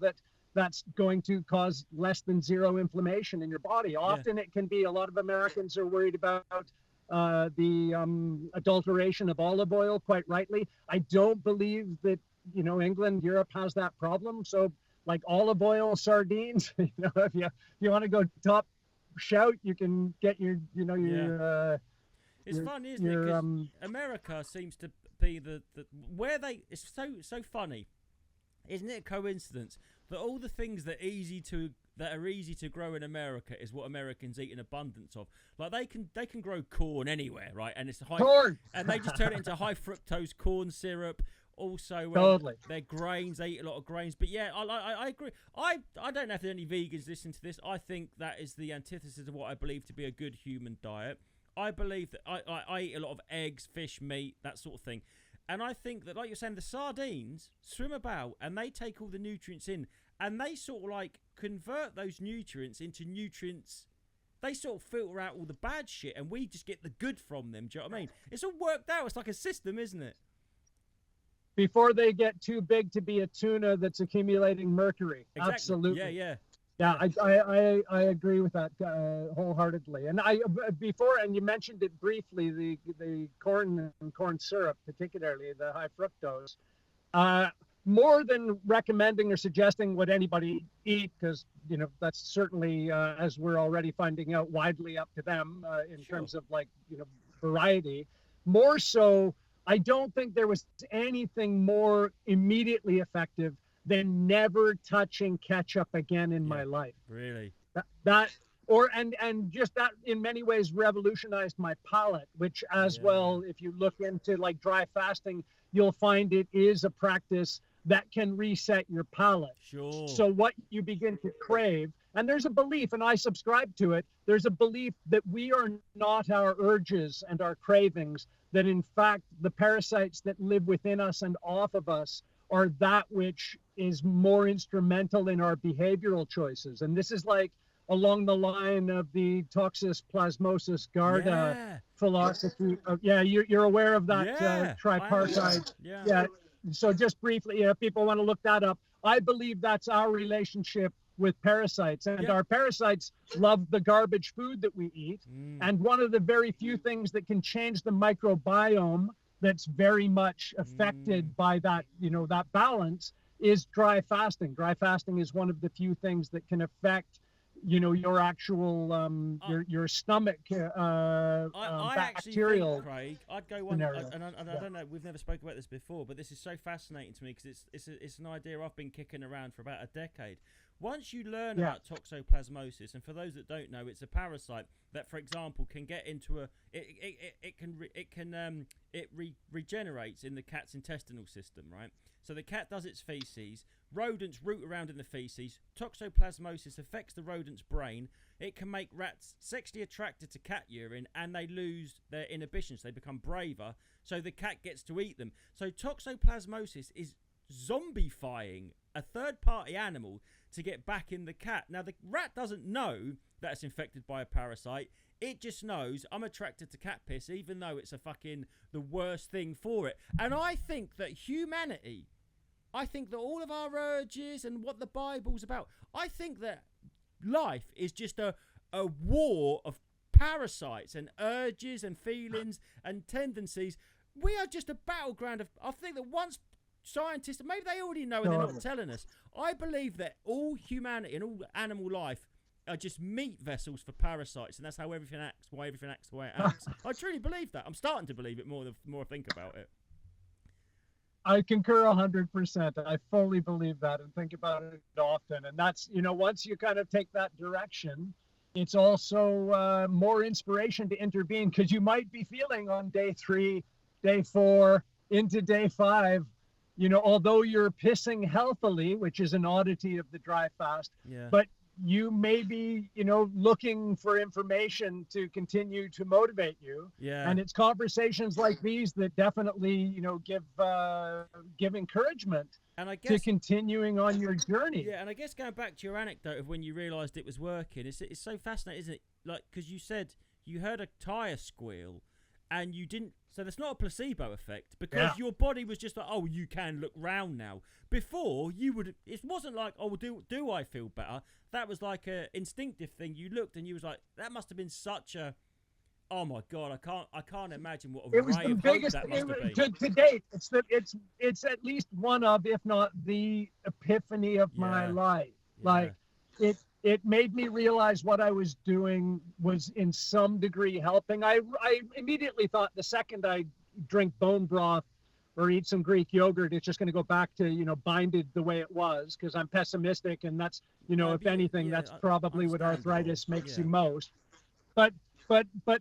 that's going to cause less than zero inflammation in your body. Often it can be, a lot of Americans are worried about the adulteration of olive oil, quite rightly. I don't believe that, England, Europe has that problem. So like olive oil, sardines, if you want to go top shout, you can get your, it's funny, isn't it? 'Cause America seems to be the where they. It's so funny, isn't it? A coincidence that all the things that are easy to grow in America is what Americans eat in abundance of. Like they can grow corn anywhere, right? And it's corn, and they just turn it into high fructose corn syrup. Also, totally. They're grains. They eat a lot of grains. But yeah, I agree. I don't know if there's any vegans listening to this. I think that is the antithesis of what I believe to be a good human diet. I believe that I eat a lot of eggs, fish, meat, that sort of thing. And I think that, like you're saying, the sardines swim about and they take all the nutrients in and they sort of like convert those nutrients into nutrients. They sort of filter out all the bad shit and we just get the good from them. Do you know what I mean? It's all worked out. It's like a system, isn't it? Before they get too big to be a tuna that's accumulating mercury. Exactly. Absolutely. Yeah. I agree with that wholeheartedly. And and you mentioned it briefly, the corn and corn syrup, particularly the high fructose. More than recommending or suggesting what anybody eat, because that's certainly, as we're already finding out, widely up to them in terms of variety. More so, I don't think there was anything more immediately effective than never touching ketchup again in my life. Really? And just that in many ways revolutionized my palate, which as well, if you look into like dry fasting, you'll find it is a practice that can reset your palate. Sure. So what you begin to crave, and there's a belief, and I subscribe to it, there's a belief that we are not our urges and our cravings, that in fact the parasites that live within us and off of us are that which is more instrumental in our behavioral choices. And this is like along the line of the Toxis plasmosis Garda philosophy. You're aware of that tripartite. Yeah. So just briefly, people want to look that up. I believe that's our relationship with parasites, and our parasites love the garbage food that we eat. And one of the very few things that can change the microbiome that's very much affected by that, that balance is dry fasting. Dry fasting is one of the few things that can affect, your actual, your stomach I bacterial. Actually think, Craig, I'd go one, and I don't know, we've never spoken about this before, but this is so fascinating to me because it's an idea I've been kicking around for about a decade. Once you learn about toxoplasmosis, and for those that don't know, it's a parasite that, for example, can get into regenerates in the cat's intestinal system, right? So the cat does its feces, rodents root around in the feces, toxoplasmosis affects the rodent's brain, it can make rats sexually attracted to cat urine, and they lose their inhibitions, they become braver, so the cat gets to eat them. So toxoplasmosis is zombifying a third-party animal to get back in the cat. Now, the rat doesn't know that it's infected by a parasite. It just knows I'm attracted to cat piss, even though it's the worst thing for it. And I think that humanity I think that all of our urges and what the Bible's about, I think that life is just a war of parasites and urges and feelings and tendencies. We are just a battleground of, I think that once scientists, maybe they already know and they're not telling us, I believe that all humanity and all animal life are just meat vessels for parasites, and that's how everything acts, why everything acts the way it acts. I truly believe that. I'm starting to believe it more the more I think about it. I concur 100%. I fully believe that and think about it often. And that's, once you kind of take that direction, it's also more inspiration to intervene, because you might be feeling on day 3, day 4, into day 5, although you're pissing healthily, which is an oddity of the dry fast, but you may be, looking for information to continue to motivate you. Yeah. And it's conversations like these that definitely, give encouragement and I guess, to continuing on your journey. Yeah, and I guess going back to your anecdote of when you realised it was working, it's so fascinating, isn't it? Like, because you said you heard a tyre squeal and you didn't, so there's not a placebo effect, because your body was just like, oh, you can look round now. Before, it wasn't like, oh, do I feel better? That was like a instinctive thing. You looked and you was like, that must have been such a, oh my God, I can't imagine what a ray of hope that must have been. To date, it's at least one of, if not the epiphany of my life. Yeah. Like, it made me realize what I was doing was in some degree helping. I immediately thought the second I drink bone broth or eat some Greek yogurt, it's just going to go back to, binded the way it was, because I'm pessimistic. And that's, if anything, that's probably what arthritis makes you most. But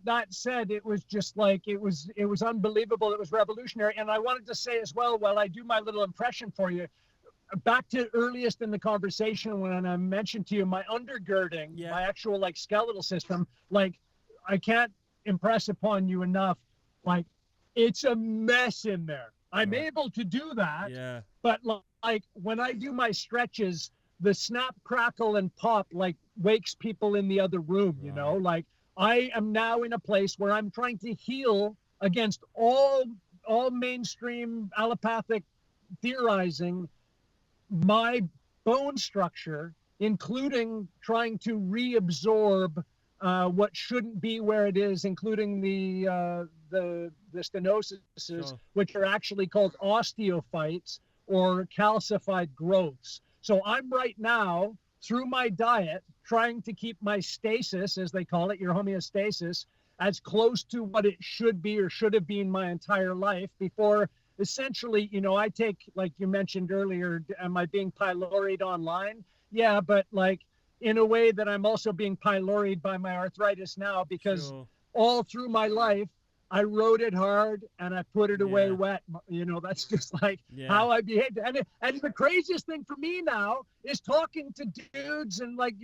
that said, it was just like, it was unbelievable. It was revolutionary. And I wanted to say as well, while I do my little impression for you, back to earliest in the conversation when I mentioned to you my undergirding, my actual like skeletal system, like I can't impress upon you enough, like it's a mess in there. I'm able to do that, but like when I do my stretches, the snap, crackle, and pop like wakes people in the other room, like I am now in a place where I'm trying to heal against all mainstream allopathic theorizing my bone structure, including trying to reabsorb what shouldn't be where it is, including the stenoses, which are actually called osteophytes or calcified growths. So I'm right now, through my diet, trying to keep my stasis, as they call it, your homeostasis, as close to what it should be or should have been my entire life before. Essentially, I take, like you mentioned earlier, am I being pyloried online? Yeah, but like in a way that I'm also being pyloried by my arthritis now, because all through my life, I rode it hard and I put it away wet. That's just like how I behaved. And the craziest thing for me now is talking to dudes and like,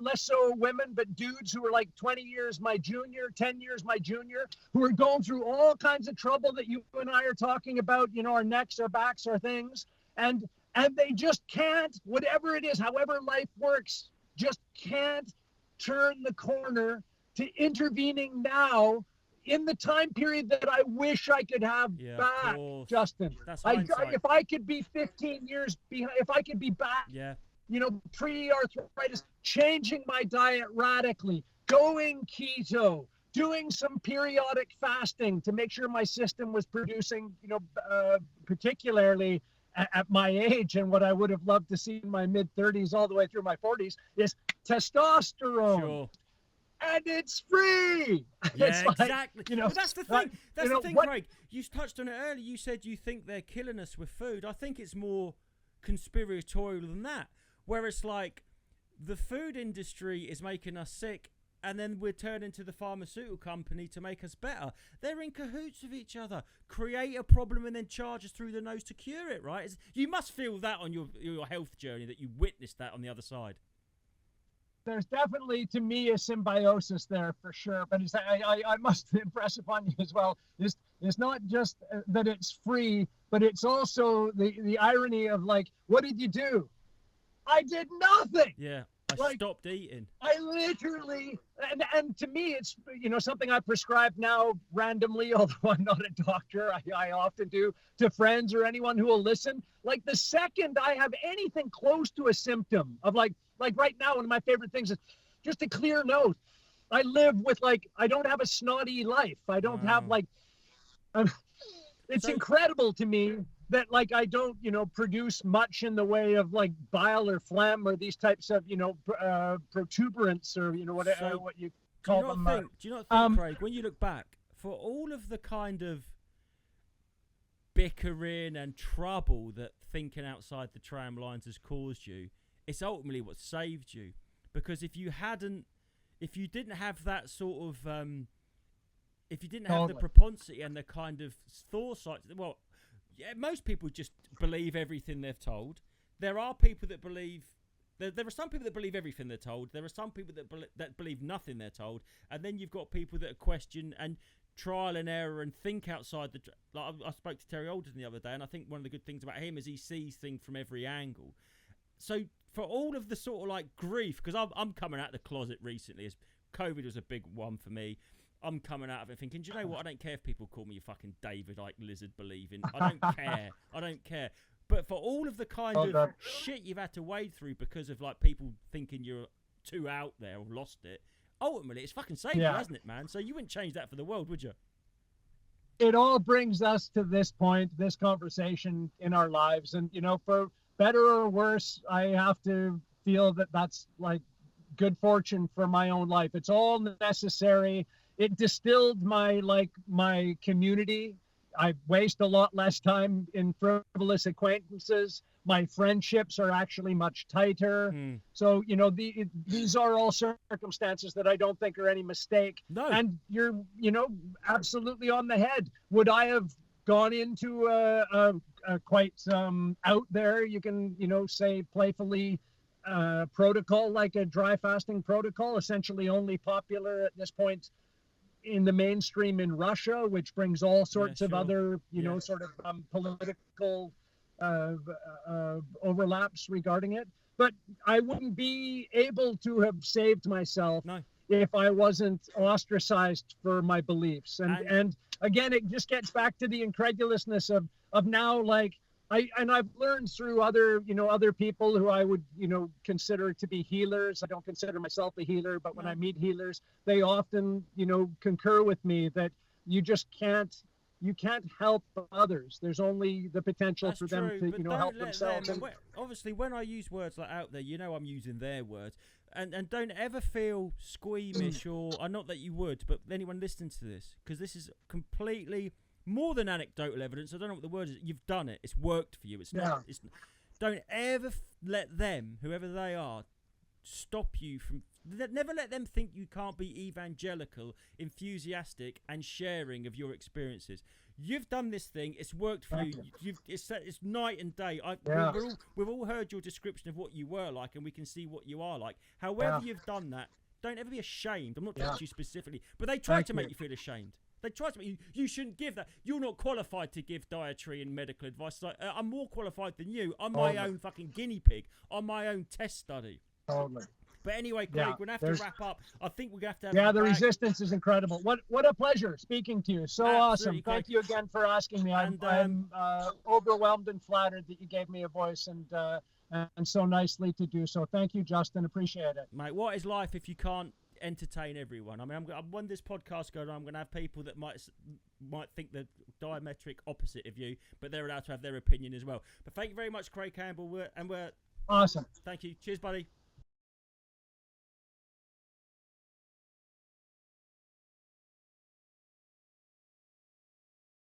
less so women, but dudes who are like 20 years my junior, 10 years my junior, who are going through all kinds of trouble that you and I are talking about, our necks, our backs, our things. And they just can't, whatever it is, however life works, just can't turn the corner to intervening now in the time period that I wish I could have back, Justin. If I could be 15 years behind, if I could be back, pre-arthritis, changing my diet radically, going keto, doing some periodic fasting to make sure my system was producing, particularly at my age and what I would have loved to see in my mid-30s all the way through my 40s is testosterone. Sure. And it's free. Yeah, it's exactly. Well, that's the thing. That's the thing, Craig. You touched on it earlier. You said you think they're killing us with food. I think it's more conspiratorial than that. Where it's like the food industry is making us sick, and then we're turning to the pharmaceutical company to make us better. They're in cahoots with each other. Create a problem and then charge us through the nose to cure it, right? You must feel that on your health journey, that you witnessed that on the other side. There's definitely, to me, a symbiosis there for sure. But I must impress upon you as well. It's not just that it's free, but it's also the irony of like, what did you do? I did nothing. Yeah. I stopped eating. I literally, and to me, it's, something I prescribe now randomly, although I'm not a doctor. I often do to friends or anyone who will listen. Like the second I have anything close to a symptom of like right now, one of my favorite things is just a clear nose. I live with I don't have a snotty life. I don't have it's incredible to me that I don't, produce much in the way of bile or phlegm or these types of, protuberance or, whatever, what you call them. Do you not think, Craig, when you look back, for all of the kind of bickering and trouble that thinking outside the tram lines has caused you, it's ultimately what saved you. Because if you didn't have that sort of, if you didn't have the propensity and the kind of foresight, well, yeah, most people just believe everything they're told. There are people that believe. There are some people that believe everything they're told. There are some people that believe nothing they're told. And then you've got people that question and trial and error and think outside the. I spoke to Terry Alden the other day, and I think one of the good things about him is he sees things from every angle. So for all of the sort of grief, because I'm coming out of the closet recently, as COVID was a big one for me. I'm coming out of it thinking, do you know what? I don't care if people call me a fucking David Icke lizard believing. I don't care. I don't care. But for all of the kind of shit you've had to wade through because of people thinking you're too out there or lost it, ultimately it's fucking saved you, hasn't it, man? So you wouldn't change that for the world, would you? It all brings us to this point, this conversation in our lives. And, for better or worse, I have to feel that that's good fortune for my own life. It's all necessary. It distilled my community. I waste a lot less time in frivolous acquaintances. My friendships are actually much tighter. So, these are all circumstances that I don't think are any mistake. No. And you're, absolutely on the head. Would I have gone into a quite out there, you can, say playfully, protocol, like a dry fasting protocol, essentially only popular at this point in the mainstream in Russia, which brings all sorts of other, sort of political overlaps regarding it. But I wouldn't be able to have saved myself if I wasn't ostracized for my beliefs. And again, it just gets back to the incredulousness of now, I've learned through other people who I would, consider to be healers. I don't consider myself a healer, but when I meet healers, they often, concur with me that you can't help others. There's only the potential for them to, help themselves. Obviously, when I use words like out there, I'm using their words. And don't ever feel squeamish or not that you would, but anyone listening to this, because this is completely more than anecdotal evidence. I don't know what the word is. You've done it. It's worked for you. It's not. It's, don't ever let them, whoever they are, stop you from. Never let them think you can't be evangelical, enthusiastic, and sharing of your experiences. You've done this thing. It's worked for you. It's night and day. We've all heard your description of what you were like, and we can see what you are like. However you've done that, don't ever be ashamed. I'm not talking to you specifically, but they try to make you feel ashamed. They try to make you. You shouldn't give that. You're not qualified to give dietary and medical advice. I'm more qualified than you. I'm my own fucking guinea pig. I'm my own test study. Totally. But anyway, Craig, we're going to have to wrap up. I think we're going to have to have the resistance is incredible. What a pleasure speaking to you. So awesome. Thank you again for asking me. I'm overwhelmed and flattered that you gave me a voice and so nicely to do so. Thank you, Justin. Appreciate it. Mate, what is life if you can't entertain everyone? I mean, when this podcast goes on, I'm going to have people that might think the diametric opposite of you, but they're allowed to have their opinion as well. But thank you very much, Craig Campbell. We're awesome. Thank you. Cheers, buddy.